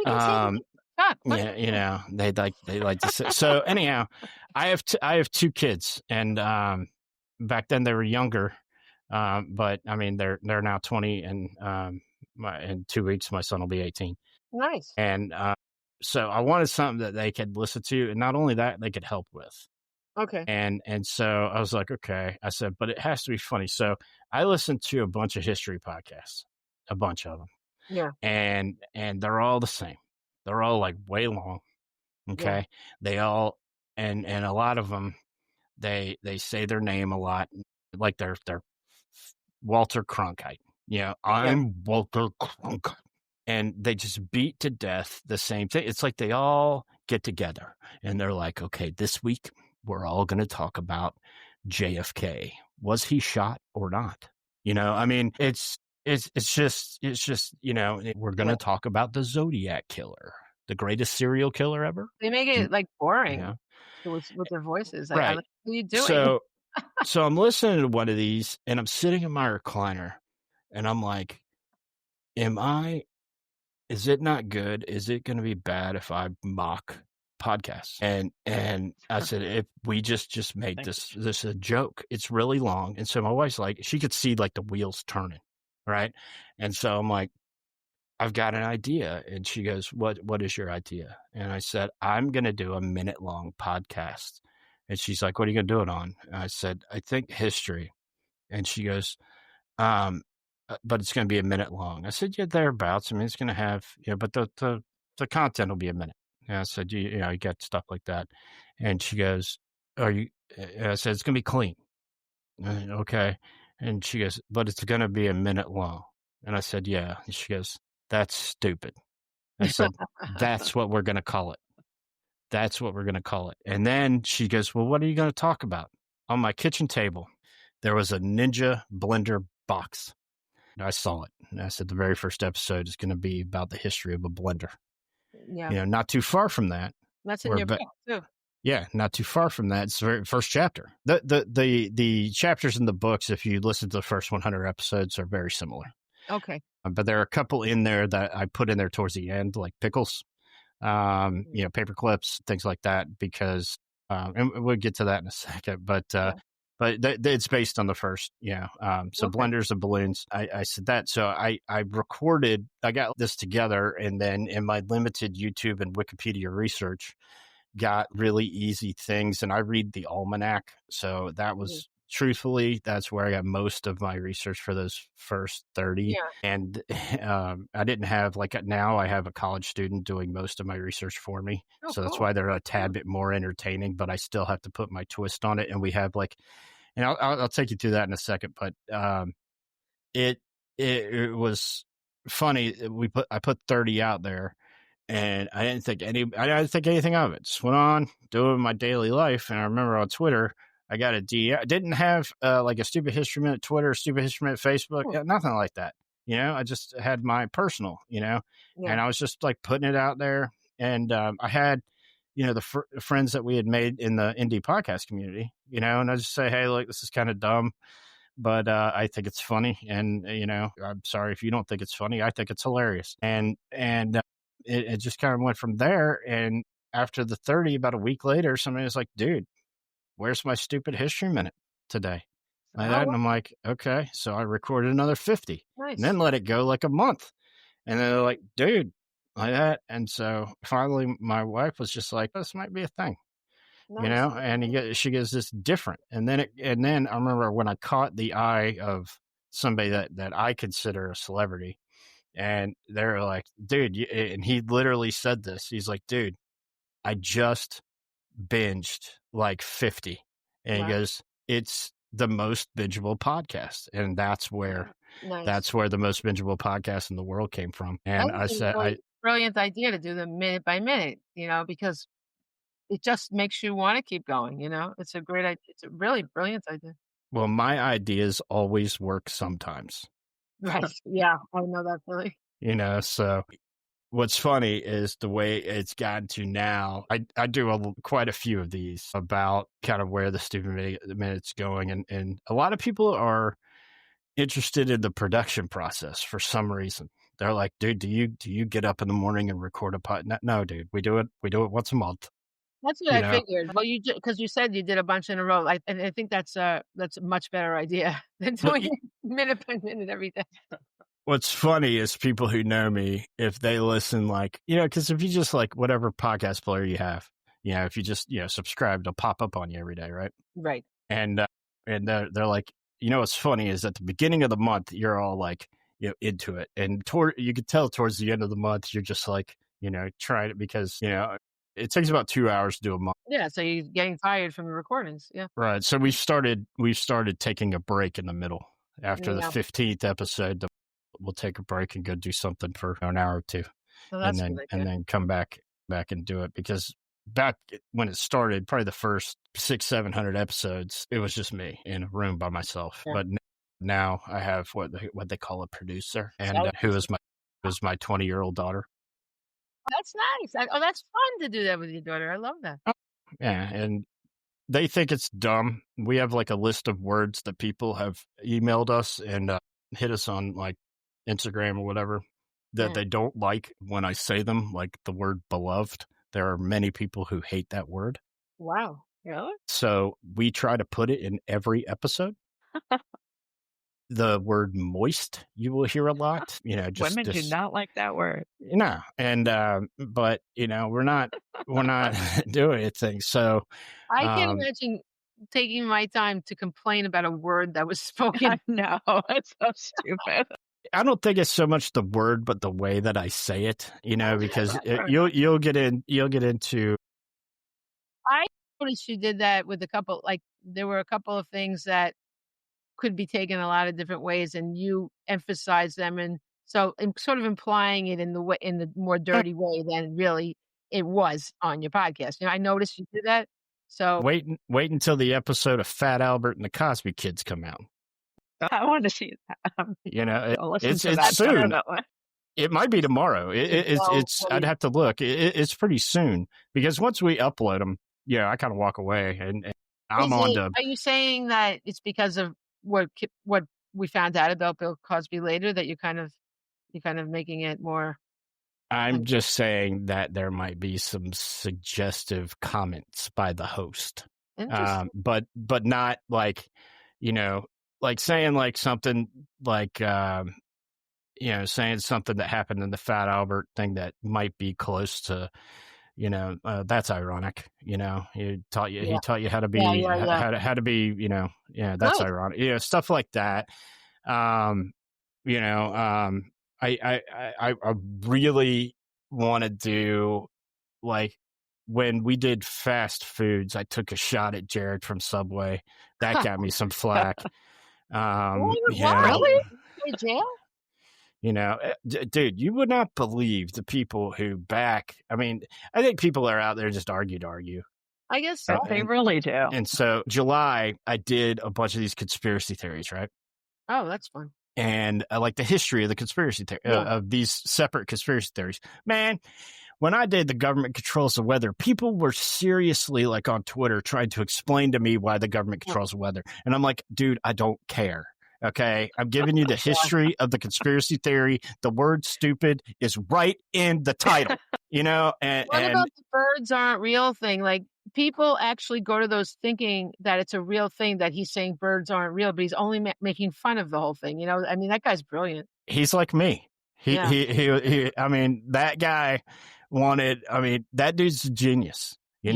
S4: like to say. So anyhow, I have two kids, and back then they were younger, but I mean they're now 20, and in 2 weeks my son will be 18.
S2: Nice.
S4: And so I wanted something that they could listen to, and not only that, they could help with.
S2: Okay.
S4: And so I was like, okay. I said, but it has to be funny. So I listened to a bunch of history podcasts, a bunch of them.
S2: Yeah.
S4: And they're all the same. They're all like way long. Okay. Yeah. They all, and a lot of them, they say their name a lot, like they're Walter Cronkite. I'm Walter Cronkite. And they just beat to death the same thing. It's like they all get together and they're like, okay, this week we're all going to talk about JFK. Was he shot or not? It's just, we're going to talk about the Zodiac killer, the greatest serial killer ever.
S2: They make it like boring with their voices. Like,
S4: right.
S2: What are you doing?
S4: So I'm listening to one of these, and I'm sitting in my recliner, and I'm like, is it not good? Is it going to be bad if I mock podcasts? And I said, if we just make this a joke, it's really long. And so my wife's like, she could see like the wheels turning. Right. And so I'm like, I've got an idea. And she goes, what is your idea? And I said, I'm going to do a 1-minute-long podcast. And she's like, what are you going to do it on? And I said, I think history. And she goes, but it's going to be 1 minute long. I said, yeah, thereabouts. I mean, it's going to have, but the content will be 1 minute. And I said, you got stuff like that. And she goes, and I said, it's going to be clean. Okay. And she goes, but it's going to be 1 minute long. And I said, yeah. And she goes, that's stupid. I said, that's what we're going to call it. That's what we're going to call it. And then she goes, well, what are you going to talk about? On my kitchen table, there was a Ninja blender box. And I saw it. And I said, the very first episode is going to be about the history of a blender.
S2: Yeah.
S4: Not too far from that.
S2: That's in your book too.
S4: Yeah, not too far from that. It's the very first chapter. The chapters in the books, if you listen to the first 100 episodes, are very similar.
S2: Okay.
S4: But there are a couple in there that I put in there towards the end, like pickles, paper clips, things like that, because, and we'll get to that in a second. But but it's based on the first, so blenders and balloons. I said that. So I recorded, I got this together, and then in my limited YouTube and Wikipedia research, got really easy things. And I read the almanac. So that was truthfully, that's where I got most of my research for those first 30.
S2: Yeah.
S4: And I didn't have now I have a college student doing most of my research for me. So that's why they're a tad bit more entertaining, but I still have to put my twist on it. And we have and I'll take you through that in a second, but it was funny. I put 30 out there. And I didn't think anything of it. Just went on doing my daily life. And I remember on Twitter, I got a DM. I didn't have like a Stupid History Minute Twitter, Stupid History Minute Facebook, nothing like that. I just had my personal, and I was just like putting it out there. And I had, the friends that we had made in the indie podcast community, and I just say, hey, look, this is kind of dumb, but I think it's funny. And, I'm sorry if you don't think it's funny. I think it's hilarious. And it just kind of went from there. And after the 30, about a week later, somebody was like, dude, where's my Stupid History Minute today? And I'm like, okay. So I recorded another 50 and then let it go like a month. And then they're like, dude, like that. And so finally my wife was just like, this might be a thing, and she goes, this different. And then I remember when I caught the eye of somebody that I consider a celebrity. And they're like, dude, and he literally said this. He's like, dude, I just binged like 50. And he goes, it's the most bingeable podcast. And that's where the most bingeable podcast in the world came from. And I said,
S2: brilliant idea to do them minute by minute, because it just makes you want to keep going. It's a great idea. It's a really brilliant idea.
S4: Well, my ideas always work sometimes.
S2: Right. Yeah, I know that feeling.
S4: So what's funny is the way it's gotten to now. I do quite a few of these about kind of where the Stupid Minute's going. And a lot of people are interested in the production process for some reason. They're like, dude, do you get up in the morning and record a pod? No, dude, we do it once a month.
S2: That's what I figured. Well, because you said you did a bunch in a row, and I think that's a much better idea than doing it minute by minute every day.
S4: What's funny is people who know me, if they listen, because if you just whatever podcast player you have, if you just subscribe, it'll pop up on you every day, right?
S2: Right.
S4: And they're like, what's funny is at the beginning of the month you're all into it, and you could tell towards the end of the month you're just trying it because it takes about 2 hours to do a month.
S2: Yeah, so you're getting tired from the recordings. Yeah.
S4: Right. So we've started taking a break in the middle. After the 15th episode, we'll take a break and go do something for an hour or two.
S2: So
S4: and then come back and do it, because back when it started, probably the first 600-700 episodes, it was just me in a room by myself. Yeah. But now I have what they call a producer, and who is my 20-year-old daughter.
S2: That's nice. That's fun to do that with your daughter. I love that.
S4: Yeah, and they think it's dumb. We have a list of words that people have emailed us and hit us on Instagram or whatever that they don't like when I say them, like the word beloved. There are many people who hate that word.
S2: Wow. Really?
S4: So we try to put it in every episode. The word moist, you will hear a lot.
S3: Women do not like that word.
S4: No, and but we're not doing anything. So
S2: I can imagine taking my time to complain about a word that was spoken.
S3: No, it's so stupid.
S4: I don't think it's so much the word, but the way that I say it. Because you'll get into.
S2: I noticed you did that with a couple. There were a couple of things that could be taken a lot of different ways, and you emphasize them, and so sort of implying it in the more dirty way than really it was on your podcast. I noticed you did that. So
S4: wait until the episode of Fat Albert and the Cosby Kids come out.
S3: I want to see that.
S4: It's soon. It might be tomorrow. I'd have to look. It's pretty soon, because once we upload them, I kind of walk away and I'm on to.
S2: Are you saying that it's because of what we found out about Bill Cosby later that you're kind of making it more?
S4: I'm just saying that there might be some suggestive comments by the host. but not like, like saying like something like, saying something that happened in the Fat Albert thing that might be close to, that's ironic. He taught you how to be, how to be, that's ironic. Stuff like that. I really want to do, like, when we did fast foods, I took a shot at Jared from Subway. That got me some flack.
S2: Really? In jail?
S4: Dude, you would not believe the people who back. I mean, I think people are out there just argue to argue.
S2: I guess so.
S3: They really do.
S4: And so July, I did a bunch of these conspiracy theories, right?
S2: Oh, that's fun.
S4: And I like the history of the conspiracy of these separate conspiracy theories. Man, when I did the government controls the weather, people were seriously like on Twitter trying to explain to me why the government controls the weather. And I'm like, dude, I don't care. Okay. I'm giving you the history of the conspiracy theory. The word stupid is right in the title, and
S2: what about the birds aren't real thing? Like, people actually go to those thinking that it's a real thing, that he's saying birds aren't real, but he's only making fun of the whole thing. I mean, that guy's brilliant. He's
S4: like me. He, I mean, that guy that dude's a genius, we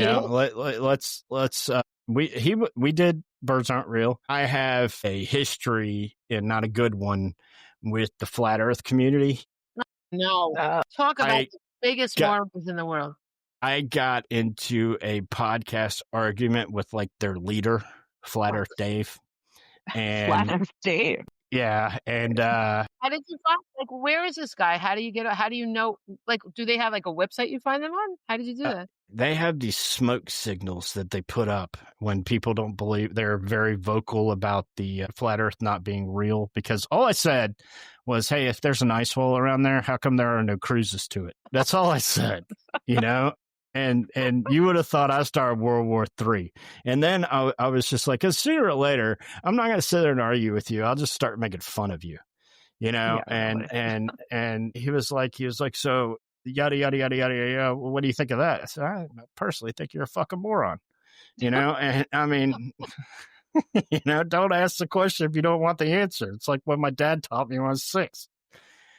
S4: did birds aren't real. I have a history, and not a good one, with the flat earth community.
S2: No. Talk about the biggest morons in the world.
S4: I got into a podcast argument with like their leader, Flat Earth Dave. And
S3: Flat Earth Dave.
S4: Yeah. And
S2: how did you find, like, where is this guy? How do you know, like, do they have like a website you find them on? How did you do that?
S4: They have these smoke signals that they put up when people don't believe. They're very vocal about the flat earth not being real, because all I said was, hey, if there's an ice wall around there, how come there are no cruises to it? That's all I said, And you would have thought I started World War III. And then I was just like, because sooner or later, I'm not going to sit there and argue with you. I'll just start making fun of you, and he was like, so yada, yada, yada, yada, yada. Well, what do you think of that? I said, I personally think you're a fucking moron, and I mean, don't ask the question if you don't want the answer. It's like what my dad taught me when I was 6,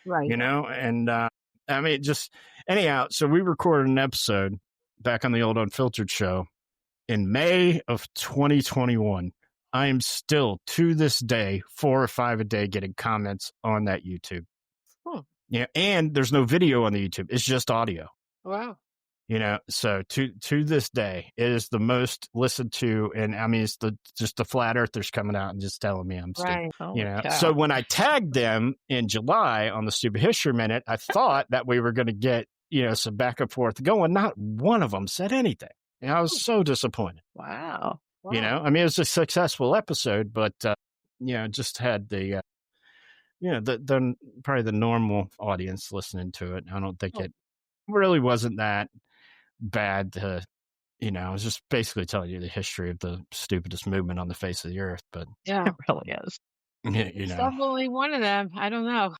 S2: right.
S4: And I mean, just anyhow, so we recorded an episode back on the old Unfiltered show in May of 2021. I am still, to this day, 4 or 5 a day getting comments on that YouTube. Yeah, and there's no video on the YouTube. It's just audio.
S2: Wow.
S4: So to this day, it is the most listened to, and I mean, it's just the flat earthers coming out and just telling me I'm stupid.
S2: Right.
S4: So when I tagged them in July on the Stupid History Minute, I thought that we were going to get some back and forth going. Not one of them said anything, and I was so disappointed.
S3: Wow.
S4: I mean, it was a successful episode, but just had the the probably the normal audience listening to it. I don't think it really wasn't that bad to, I was just basically telling you the history of the stupidest movement on the face of the earth, but
S2: yeah,
S3: it really is.
S2: It's definitely one of them. I don't know.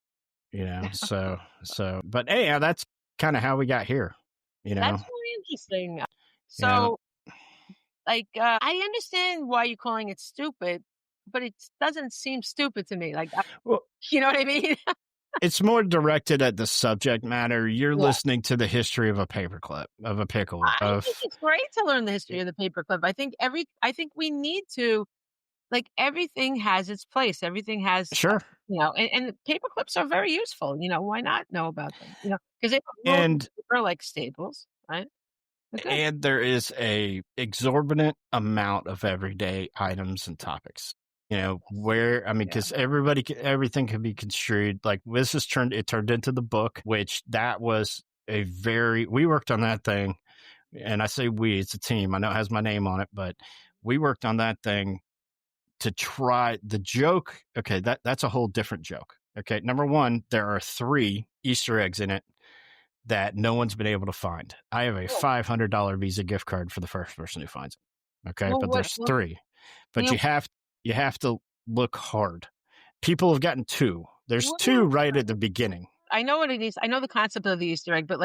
S4: But hey, that's kind of how we got here.
S2: That's really interesting. So, like, I understand why you're calling it stupid, but it doesn't seem stupid to me. Like, you know what I mean?
S4: It's more directed at the subject matter. You're listening to the history of a paperclip, of a pickle.
S2: I think it's great to learn the history of the paperclip. I think we need to, like, everything has its place. Everything has, and paperclips are very useful. Why not know about them? Because they're like staples, right? Okay.
S4: And there is a exorbitant amount of everyday items and topics. Because everything can be construed. Like, this turned into the book, which that was we worked on that thing. And I say we, it's a team. I know it has my name on it, but we worked on that thing to try the joke. Okay. That's a whole different joke. Okay. Number one, there are 3 Easter eggs in it that no one's been able to find. I have a $500 Visa gift card for the first person who finds it. Okay. But there's 3, but you have to look hard. People have gotten 2. There's 2 right at the beginning.
S2: I know what it is. I know the concept of the Easter egg, but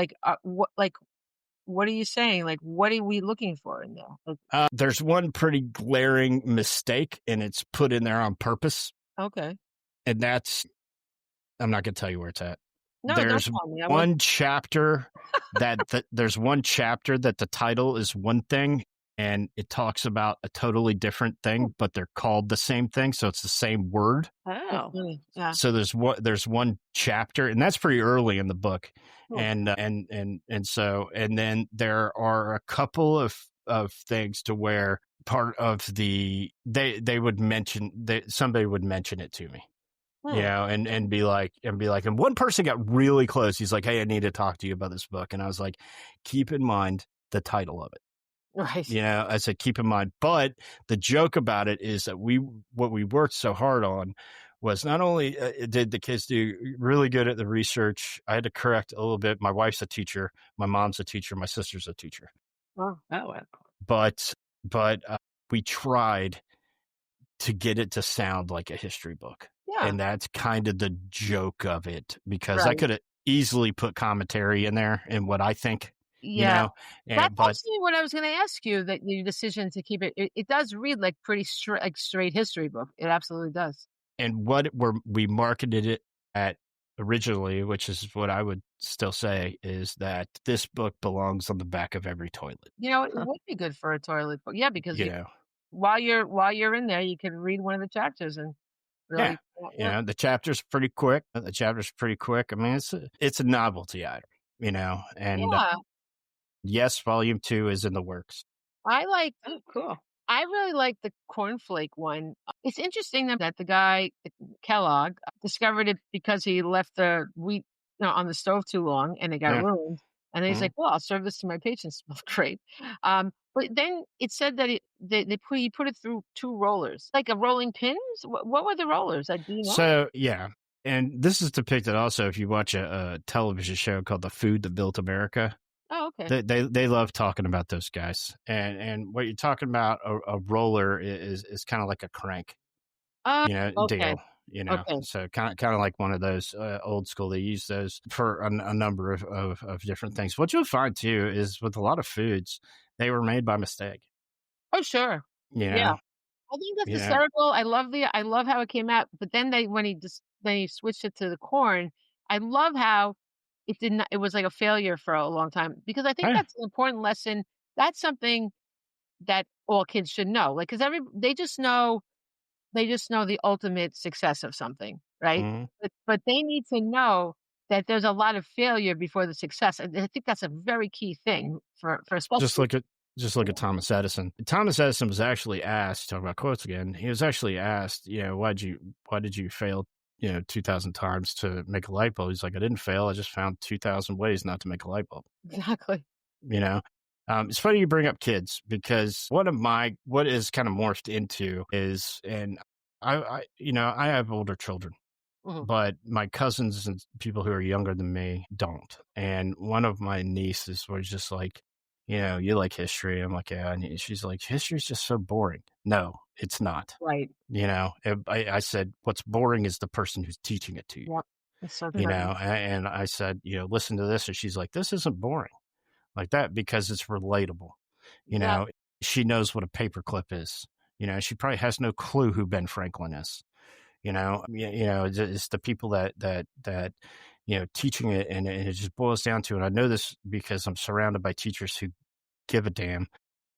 S2: what are you saying? Like, what are we looking for in there?
S4: There's one pretty glaring mistake, and it's put in there on purpose.
S2: Okay.
S4: And that's, I'm not going to tell you where it's at.
S2: No,
S4: there's
S2: don't tell me.
S4: one chapter there's one chapter that the title is one thing, and it talks about a totally different thing, but they're called the same thing, so it's the same word.
S2: Oh, yeah.
S4: So there's one chapter, and that's pretty early in the book, and then there are a couple of things to where part of the they would mention somebody would mention it to me. You know, and be like, and one person got really close. He's like, "Hey, I need to talk to you about this book." And I was like, "Keep in mind the title of it."
S2: Right.
S4: You know, I said, "Keep in mind." But the joke about it is that what we worked so hard on was not only did the kids do really good at the research. I had to correct a little bit. My wife's a teacher. My mom's a teacher. My sister's a teacher.
S2: Oh.
S4: But we tried to get it to sound like a history book.
S2: Yeah.
S4: And that's kind of the joke of it, because I could have easily put commentary in there and what I think, you know.
S2: That's actually what I was going to ask you, that your decision to keep it does read like pretty straight history book. It absolutely does.
S4: And what we marketed it at originally, which is what I would still say, is that this book belongs on the back of every toilet.
S2: You know, it would be good for a toilet book. Yeah, because while you're in there, you can read one of the chapters and really,
S4: you know, the chapter's pretty quick. I mean, it's a novelty item, you know, and yes, volume 2 is in the works.
S2: Cool. I really like the cornflake one. It's interesting that the guy, Kellogg, discovered it because he left the wheat on the stove too long and it got ruined. And then he's like, "Well, I'll serve this to my patients." It smells great. But then it said that he put it through 2 rollers, like a rolling pins. What were the rollers? Do you know?
S4: So, yeah. And this is depicted also if you watch a television show called The Food That Built America.
S2: Oh, okay.
S4: They love talking about those guys. And what you're talking about, a roller is kind of like a crank, deal. You know, so kind of like one of those old school. They use those for a number of different things. What you'll find too is with a lot of foods, they were made by mistake.
S2: Oh, sure.
S4: You know?
S2: Yeah, I think that's hysterical. I love how it came out. But then when he switched it to the corn, I love how it did not. It was like a failure for a long time, because I think that's an important lesson. That's something that all kids should know. Like, because they just know the ultimate success of something, right?
S4: Mm-hmm.
S2: But they need to know that there's a lot of failure before the success. And I think that's a very key thing for especially.
S4: Just look at Thomas Edison. Thomas Edison was actually asked, talking about quotes again, he was actually asked, you know, why did you fail, 2,000 times to make a light bulb? He's like, I didn't fail. I just found 2,000 ways not to make a light bulb.
S2: Exactly.
S4: You know, it's funny you bring up kids, because what is kind of morphed into is, and I have older children, but my cousins and people who are younger than me don't. And one of my nieces was just like, you like history. I'm like, yeah. And she's like, history's just so boring. No, it's not.
S2: Right.
S4: I said, what's boring is the person who's teaching it to you.
S2: Yep. It's so
S4: and I said, listen to this. And she's like, this isn't boring like that, because it's relatable. She knows what a paperclip is. She probably has no clue who Ben Franklin is. It's the people that teaching it, and it just boils down to, and I know this because I'm surrounded by teachers who give a damn,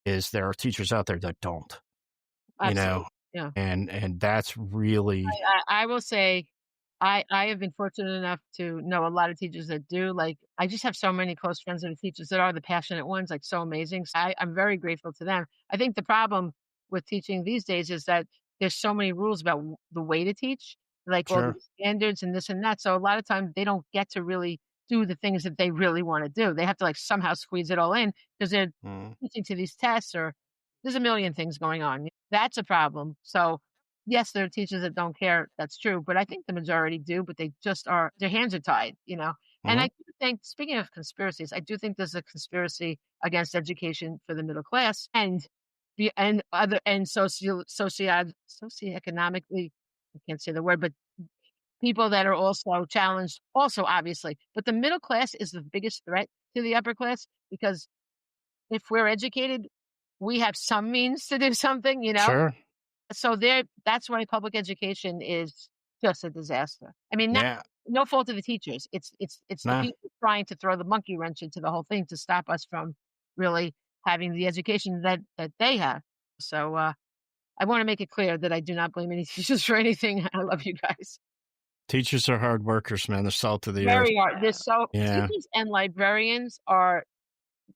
S4: is there are teachers out there that don't.
S2: Absolutely.
S4: And that's really,
S2: I will say, I have been fortunate enough to know a lot of teachers that do. Like, I just have so many close friends that are teachers that are the passionate ones, like, so amazing. So I'm very grateful to them. I think the problem with teaching these days is that there's so many rules about the way to teach, like all the standards and this and that. So a lot of times they don't get to really do the things that they really want to do. They have to somehow squeeze it all in, because they're teaching to these tests, or there's a million things going on. That's a problem. So yes, there are teachers that don't care. That's true. But I think the majority do, but they just their hands are tied, And I do think, speaking of conspiracies, I do think there's a conspiracy against education for the middle class and socioeconomically, I can't say the word, but people that are also challenged, also obviously. But the middle class is the biggest threat to the upper class, because if we're educated, we have some means to do something,
S4: Sure.
S2: So that's why public education is just a disaster. I mean,
S4: Yeah.
S2: no fault of the teachers. It's the people trying to throw the monkey wrench into the whole thing to stop us from really having the education that they have. So I want to make it clear that I do not blame any teachers for anything. I love you guys.
S4: Teachers are hard workers, man. They're salt of the earth.
S2: Very hard. Teachers and librarians are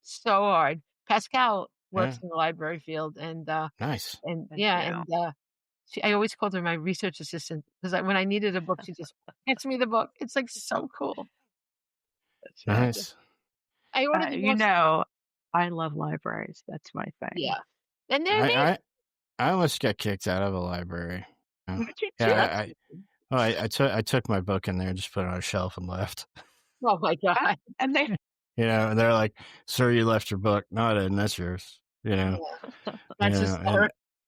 S2: so hard. Pascal works in the library field, and
S4: nice.
S2: And I always called her my research assistant because when I needed a book, she just gets me the book. It's like so cool.
S3: That's
S4: nice.
S2: I ordered
S3: I love libraries. That's my thing.
S2: Yeah, and
S4: I almost got kicked out of a library. I took my book in there, just put it on a shelf, and left.
S2: Oh my god!
S3: And they,
S4: and they're like, "Sir, you left your book." No, I didn't. That's yours.
S2: That's just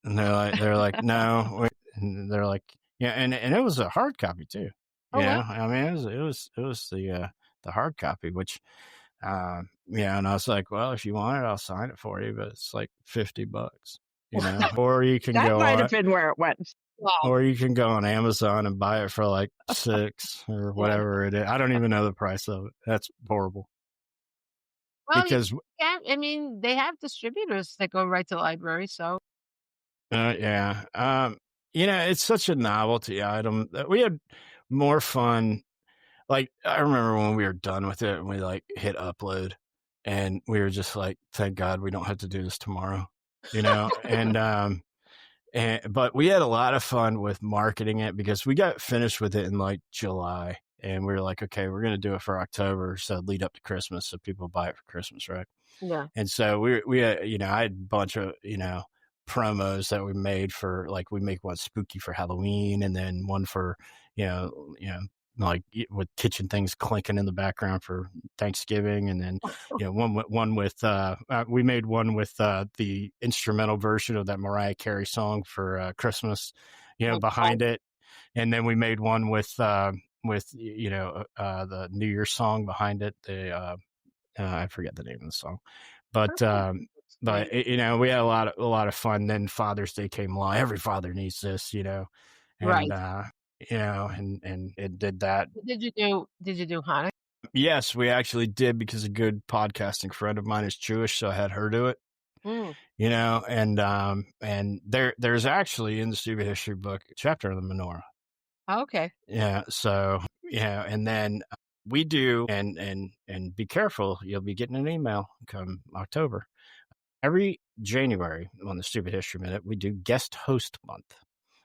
S4: and they're like, no, and they're like, yeah, and it was a hard copy too.
S2: Wow.
S4: I mean, it was the hard copy, which, and I was like, well, if you want it, I'll sign it for you, but it's like $50, or you can
S3: that
S4: go.
S3: Might have been where it went.
S2: Wow.
S4: Or you can go on Amazon and buy it for like $6 or whatever it is. I don't even know the price of it. That's horrible.
S2: Well,
S4: because
S2: I mean, they have distributors that go right to the library, so.
S4: It's such a novelty item that we had more fun. Like, I remember when we were done with it and we like hit upload and we were just like, thank God we don't have to do this tomorrow, but we had a lot of fun with marketing it because we got finished with it in like July and we were like, okay, we're going to do it for October. So lead up to Christmas. So people buy it for Christmas. Right.
S2: Yeah.
S4: And so we had, I had a bunch of, promos that we made for, like, we make one spooky for Halloween and then one for, like with kitchen things clinking in the background for Thanksgiving. And then, one with, we made one with the instrumental version of that Mariah Carey song for Christmas, behind it. And then we made one with the New Year's song behind it. I forget the name of the song, but we had a lot of fun. Then Father's Day came along. Every father needs this, and,
S2: right.
S4: And it did that.
S2: Did you do Hanukkah?
S4: Yes, we actually did, because a good podcasting friend of mine is Jewish, so I had her do it. And there's actually in the Stupid History book a chapter on the menorah.
S2: Okay.
S4: Yeah. So and then we do, and be careful, you'll be getting an email come October. Every January on the Stupid History Minute, we do guest host month,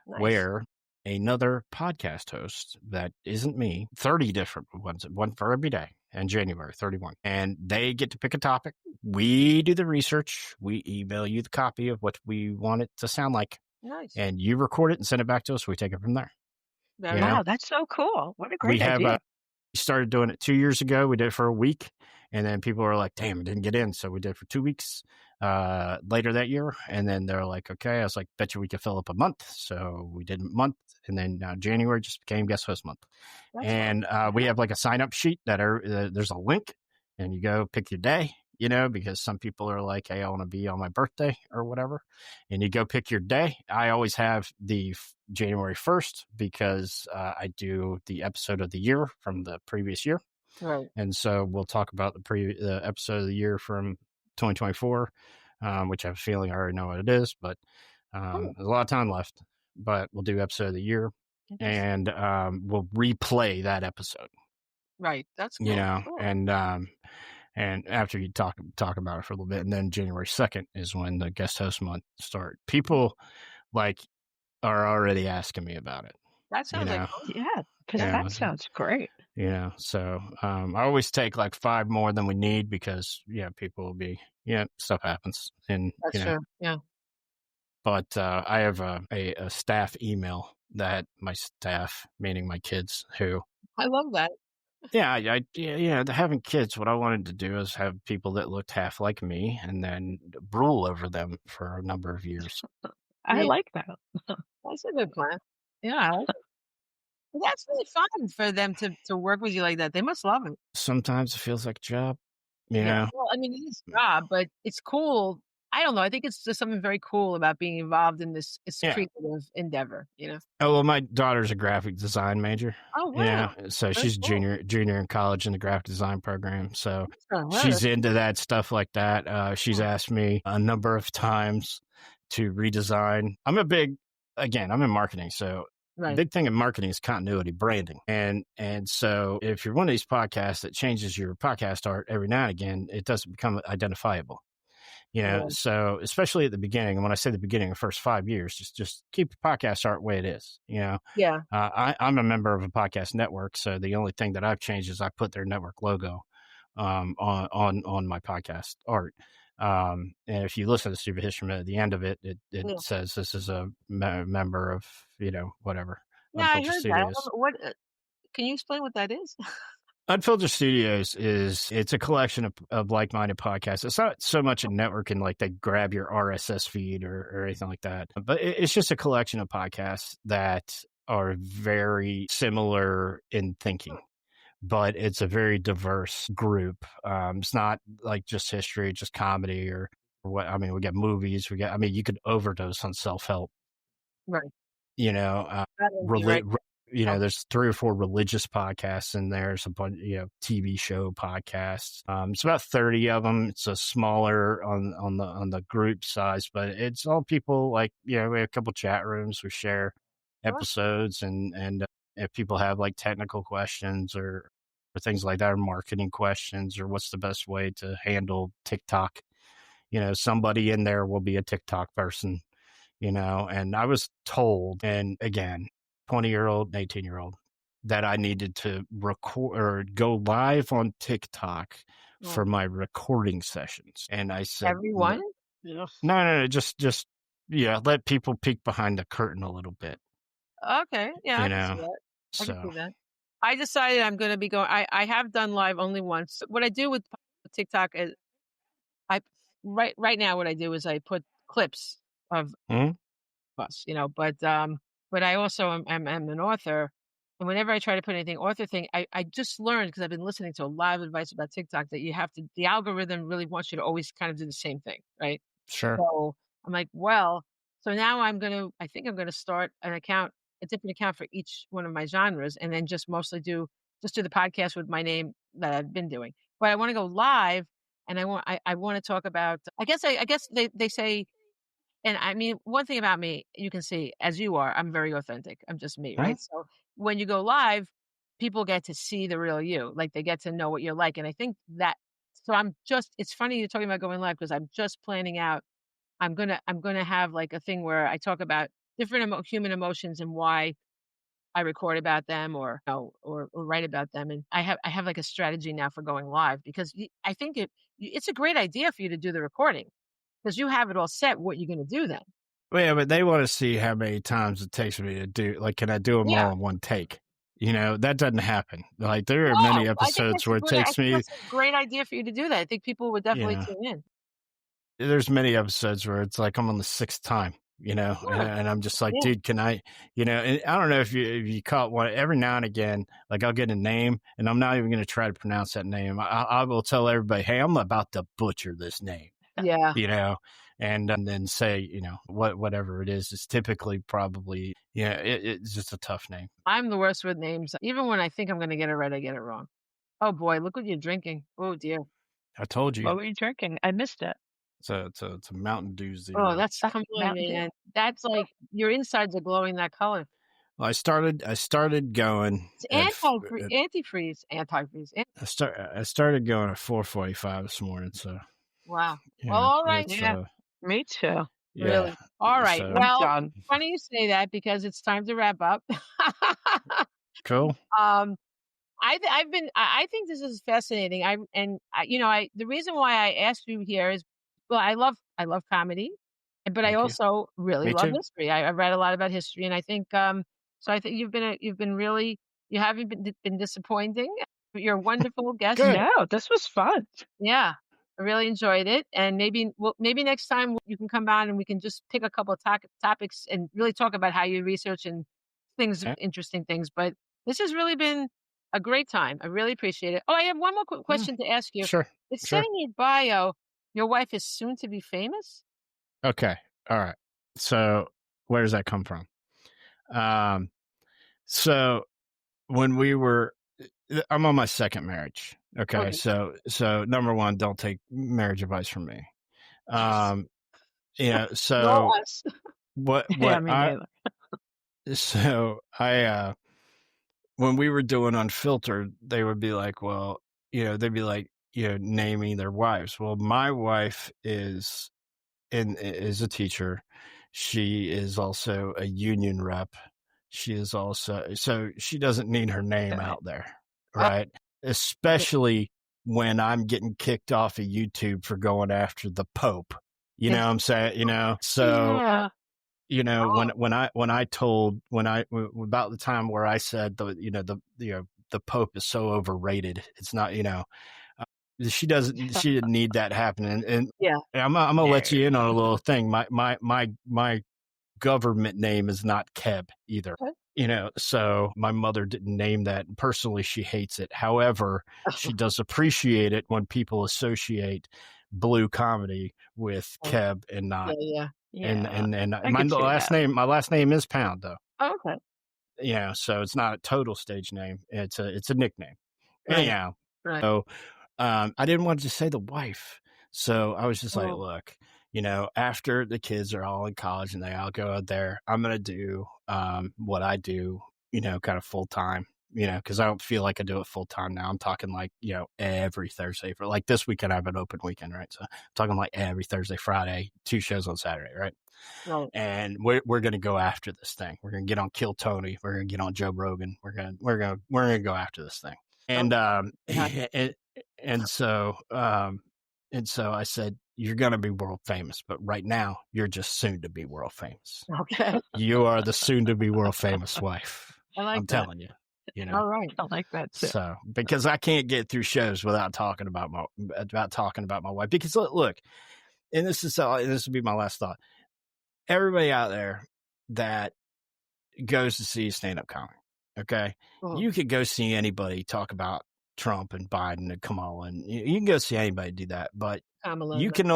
S4: where another podcast host that isn't me, 30 different ones, one for every day, and January 31. And they get to pick a topic. We do the research. We email you the copy of what we want it to sound like.
S2: Nice.
S4: And you record it and send it back to us. We take it from there.
S3: Wow, that's so cool. What a great idea.
S4: We started doing it 2 years ago. We did it for a week. And then people were like, damn, it didn't get in. So we did it for 2 weeks later that year. And then they're like, okay. I was like, bet you we could fill up a month. So we did a month. And then January just became guest host month. And we have like a sign up sheet that there's a link and you go pick your day, because some people are like, hey, I want to be on my birthday or whatever. And you go pick your day. I always have the January 1st because I do the episode of the year from the previous year.
S2: Right.
S4: And so we'll talk about the episode of the year from 2024, which I have a feeling I already know what it is, but there's a lot of time left. But we'll do episode of the year, and we'll replay that episode.
S2: Right. That's cool.
S4: Cool. And after you talk about it for a little bit, and then January 2nd is when the guest host month starts. People are already asking me about it.
S2: That sounds like
S3: fun. Because that sounds great.
S4: So I always take like 5 more than we need because people will be stuff happens, and
S2: that's true. Yeah.
S4: But I have a staff email that my staff, meaning my kids, who
S2: I love that.
S4: Having kids, what I wanted to do is have people that looked half like me and then rule over them for a number of years.
S3: I like that.
S2: That's a good plan. Yeah, I like it. That's really fun for them to work with you like that. They must love it.
S4: Sometimes it feels like a job, You know?
S2: Well, I mean, it is a job, but it's cool. I don't know. I think it's just something very cool about being involved in this creative endeavor, you know?
S4: Oh, well, my daughter's a graphic design major.
S2: Oh, wow.
S4: So she's
S2: cool.
S4: junior in college in the graphic design program. So she's into that stuff like that. She's asked me a number of times to redesign. I'm in marketing. So the big thing in marketing is continuity, branding. And so if you're one of these podcasts that changes your podcast art every now and again, it doesn't become identifiable. So especially at the beginning, and when I say the beginning, the first 5 years, just keep the podcast art the way it is, I'm a member of a podcast network. So the only thing that I've changed is I put their network logo, on my podcast art. And if you listen to Stupid History Minute, at the end of it, it says this is a member of, whatever.
S2: Yeah, I heard that. What, can you explain what that is?
S4: Unfiltered Studios it's a collection of like-minded podcasts. It's not so much a network and like they grab your RSS feed or anything like that, but it's just a collection of podcasts that are very similar in thinking, but it's a very diverse group. It's not like just history, just comedy or what. I mean, we got movies. You could overdose on self-help.
S2: Right.
S4: There's 3 or 4 religious podcasts in there. There's a bunch, TV show podcasts. It's about 30 of them. It's a smaller on the group size, but it's all people like, we have a couple chat rooms. We share episodes and if people have like technical questions or things like that, or marketing questions, or what's the best way to handle TikTok, somebody in there will be a TikTok person. And I was told, and again, 20-year-old, 18-year-old, that I needed to record or go live on TikTok for my recording sessions. And I said,
S2: everyone?
S4: No, just let people peek behind the curtain a little bit.
S2: Okay. Yeah. I can see that. I decided I'm going to be going, I have done live only once. What I do with TikTok is right now what I do is I put clips of us, but I also am an author. And whenever I try to put anything author thing, I just learned, because I've been listening to a lot of advice about TikTok, that the algorithm really wants you to always kind of do the same thing. Right.
S4: Sure.
S2: So I'm like, so now I think I'm going to start a different account for each one of my genres, and then just mostly do the podcast with my name that I've been doing. But I want to go live, and I want to talk about, I guess they say, and I mean, one thing about me, you can see, as you are, I'm very authentic. I'm just me, right? So when you go live, people get to see the real you. Like, they get to know what you're like. And I think that, so it's funny you're talking about going live, because I'm just planning out, I'm going to have like a thing where I talk about different human emotions and why I record about them or write about them. And I have like a strategy now for going live, because I think it's a great idea for you to do the recording, because you have it all set what you're going to do then.
S4: Well, yeah, but they want to see how many times it takes me to do, like, can I do them all in one take? That doesn't happen. Like, there are many episodes where it takes me.
S2: That's a great idea for you to do that. I think people would definitely tune in.
S4: There's many episodes where it's like I'm on the 6th time, and I'm just like, dude, can I, and I don't know if you caught one. Every now and again, like, I'll get a name and I'm not even going to try to pronounce that name. I will tell everybody, hey, I'm about to butcher this name.
S2: Yeah.
S4: And then say, whatever it is, it's typically probably, it's just a tough name.
S2: I'm the worst with names. Even when I think I'm going to get it right, I get it wrong. Oh boy, look what you're drinking. Oh dear.
S4: I told you.
S3: What were you drinking? I missed it.
S4: It's a Mountain Dew Zero.
S2: Oh, that's come on, man. That's like, your insides are glowing that color.
S4: Well, I started going.
S2: It's antifreeze.
S4: I started going at 4:45 this morning. So.
S2: Wow. Well, all right.
S3: Yeah. Me too.
S4: Yeah.
S2: Really? All right.
S4: So,
S2: well, funny you say that, because it's time to wrap up.
S4: Cool.
S2: I think this is fascinating. The reason why I asked you here is, well, I love comedy, but I also really love history. I read a lot about history, and I think, so I think you haven't been disappointing. You're a wonderful guest.
S3: No, this was fun.
S2: Yeah. I really enjoyed it. And maybe next time you can come on and we can just pick a couple of topics and really talk about how you research and interesting things. But this has really been a great time. I really appreciate it. Oh, I have one more quick question to ask you.
S4: Sure.
S2: It's
S4: Sure.
S2: saying in your bio, your wife is soon to be famous?
S4: Okay. All right. So where does that come from? So when we were, I'm on my second marriage. Okay. So number one, don't take marriage advice from me. So
S2: us.
S4: what
S3: Yeah, me
S4: I,
S3: neither.
S4: so I, when we were doing Unfiltered, they would be like, well, they'd be like, naming their wives. Well, my wife is a teacher. She is also a union rep. She is also, so she doesn't need her name out there, right? Especially when I'm getting kicked off of YouTube for going after the Pope. You know what I'm saying? So when I told about the time where I said the Pope is so overrated. It's not, she didn't need that happening. And I'm gonna let you in on a little thing. My government name is not Keb either. So my mother didn't name that. Personally, she hates it. However, she does appreciate it when people associate blue comedy with Keb and not.
S2: Yeah.
S4: And my last name is Pound though.
S2: Oh, okay.
S4: So it's not a total stage name. It's a nickname.
S2: Right.
S4: Anyhow, so I didn't want to just say the wife. So I was just like, look, after the kids are all in college and they all go out there, I'm going to do what I do, kind of full time, because I don't feel like I do it full time now. I'm talking like, every Thursday for like this weekend, I have an open weekend, right? So I'm talking like every Thursday, Friday, 2 shows on Saturday, right? And we're going to go after this thing. We're going to get on Kill Tony. We're going to get on Joe Rogan. We're going to go after this thing. And, and so I said, you're going to be world famous, but right now you're just soon to be world famous.
S2: Okay.
S4: You are the soon to be world famous wife. I'm telling you,
S2: All right.
S3: I like that too.
S4: So, because I can't get through shows without talking about my wife, because look, and this will be my last thought. Everybody out there that goes to see stand-up comedy, okay? You could go see anybody talk about Trump and Biden and Kamala, and you can go see anybody do that, but you can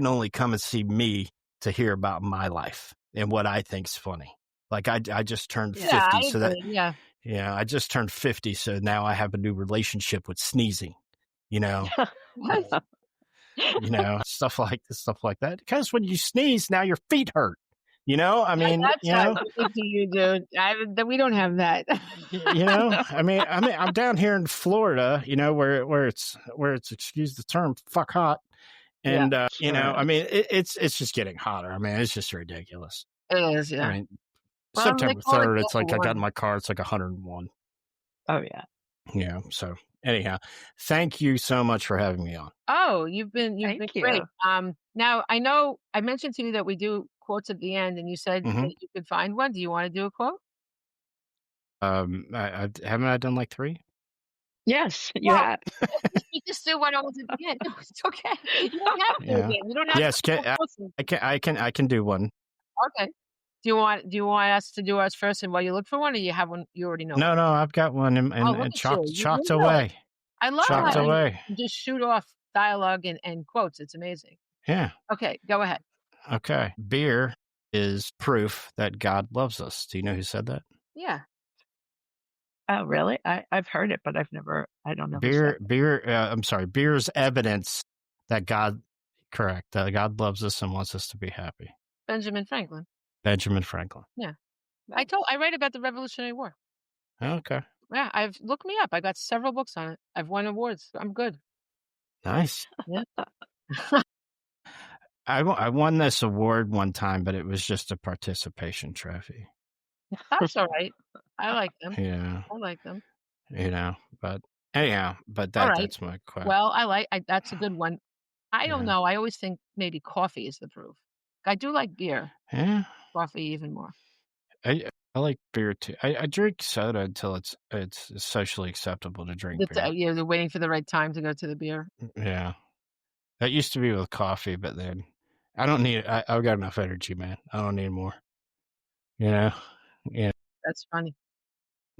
S4: only come and see me to hear about my life and what I think's funny. Like I just turned 50, I just turned 50, so now I have a new relationship with sneezing. Stuff like that. Because when you sneeze, now your feet hurt. I mean,
S2: that's not you, dude. We don't have that.
S4: I'm down here in Florida, where it's excuse the term, fuck hot, and it's just getting hotter. I mean, it's just ridiculous.
S2: It is, yeah.
S4: I mean, September 3rd, it's like I got in my car, it's like 101.
S3: Oh yeah.
S4: So anyhow, thank you so much for having me on.
S2: Oh, you've been great. Now I know I mentioned to you that we do quotes at the end, and you said that you could find one. Do you want to do a quote?
S4: Haven't I done like 3?
S3: Yes, you have.
S2: You just do one always at the end. No, it's okay. You don't have to again. You don't have
S4: yes, I can do one.
S2: Okay. Do you want us to do ours first, and while you look for one, or you have one you already know?
S4: No, I've got one and chalked away.
S2: I love
S4: chalked
S2: how
S4: away.
S2: You just shoot off dialogue and quotes. It's amazing.
S4: Yeah.
S2: Okay, go ahead.
S4: Okay. Beer is proof that God loves us. Do you know who said that?
S2: Yeah.
S3: Oh, really? I've heard it, but I don't know.
S4: Beer is evidence that God loves us and wants us to be happy.
S2: Benjamin Franklin.
S4: Yeah.
S2: I write about the Revolutionary War.
S4: Okay.
S2: Yeah, look me up. I got several books on it. I've won awards. I'm good.
S4: Nice.
S2: Yeah.
S4: I won this award one time, but it was just a participation trophy.
S2: That's all right. I like them.
S4: Yeah.
S2: I like them.
S4: But anyhow, that's my question.
S2: Well, that's a good one. I don't know. I always think maybe coffee is the proof. I do like beer.
S4: Yeah.
S2: Coffee even more.
S4: I like beer too. I drink soda until it's socially acceptable to drink beer.
S2: Yeah, they're waiting for the right time to go to the beer.
S4: Yeah. That used to be with coffee, but then I don't need it. I've got enough energy, man. I don't need more. Yeah.
S2: That's funny.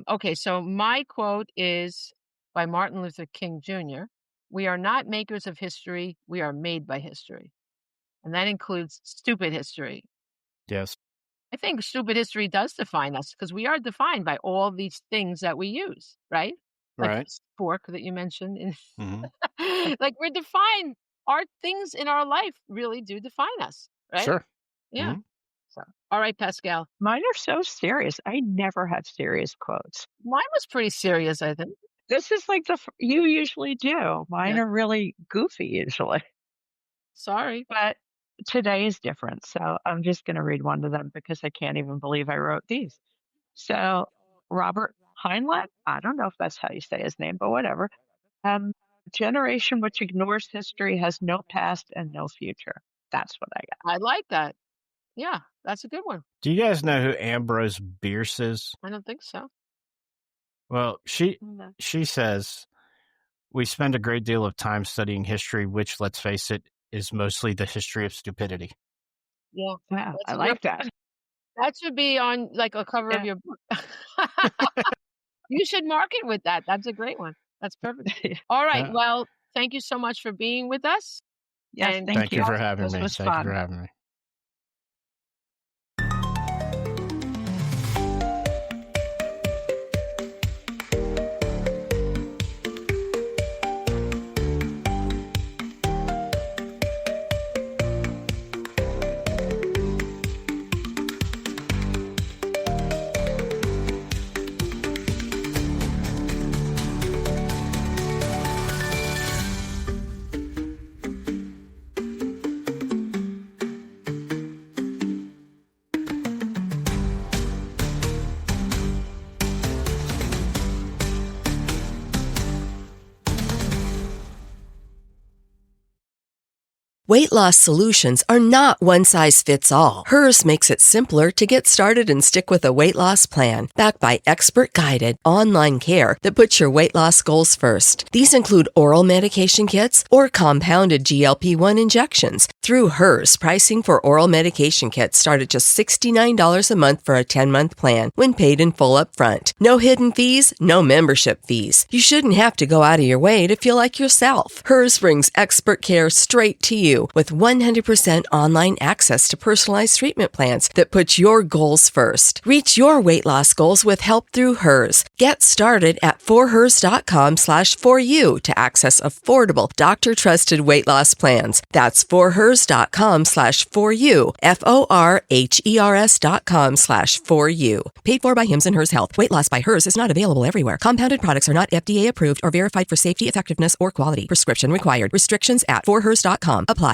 S2: Okay, so my quote is by Martin Luther King Jr. We are not makers of history. We are made by history. And that includes stupid history.
S4: Yes.
S2: I think stupid history does define us because we are defined by all these things that we use, right? Like
S4: Right.
S2: this fork that you mentioned. Like we're defined. Our things in our life really do define us, right?
S4: Sure.
S2: Yeah. So, all right, Pascal.
S3: Mine are so serious. I never have serious quotes.
S2: Mine was pretty serious, I think.
S3: This is like you usually do. Mine are really goofy usually.
S2: Sorry.
S3: But today is different. So I'm just going to read one of them because I can't even believe I wrote these. So Robert Heinlein, I don't know if that's how you say his name, but whatever. Generation which ignores history has no past and no future. That's what I got.
S2: I like that. Yeah, that's a good one.
S4: Do you guys know who Ambrose Bierce is?
S2: I don't think so.
S4: Well, she says, we spend a great deal of time studying history, which, let's face it, is mostly the history of stupidity.
S2: Yeah.
S3: Wow, I like that.
S2: That should be on like a cover of your book. You should mark it with that. That's a great one. That's perfect. All right. Well, thank you so much for being with us.
S3: Yes,
S2: and
S3: thank you
S4: for having me.
S3: This was
S4: Thank
S3: fun.
S4: you for having me.
S1: Weight loss solutions are not one size fits all. Hers makes it simpler to get started and stick with a weight loss plan, backed by expert-guided online care that puts your weight loss goals first. These include oral medication kits or compounded GLP-1 injections. Through Hers, pricing for oral medication kits start at just $69 a month for a 10-month plan when paid in full upfront. No hidden fees, no membership fees. You shouldn't have to go out of your way to feel like yourself. Hers brings expert care straight to you with 100% online access to personalized treatment plans that put your goals first. Reach your weight loss goals with help through Hers. Get started at forhers.com/4u to access affordable, doctor-trusted weight loss plans. That's forhers.com/4u, forhers.com/4u. Paid for by Hims and Hers Health. Weight loss by Hers is not available everywhere. Compounded products are not FDA approved or verified for safety, effectiveness, or quality. Prescription required. Restrictions at forhers.com apply.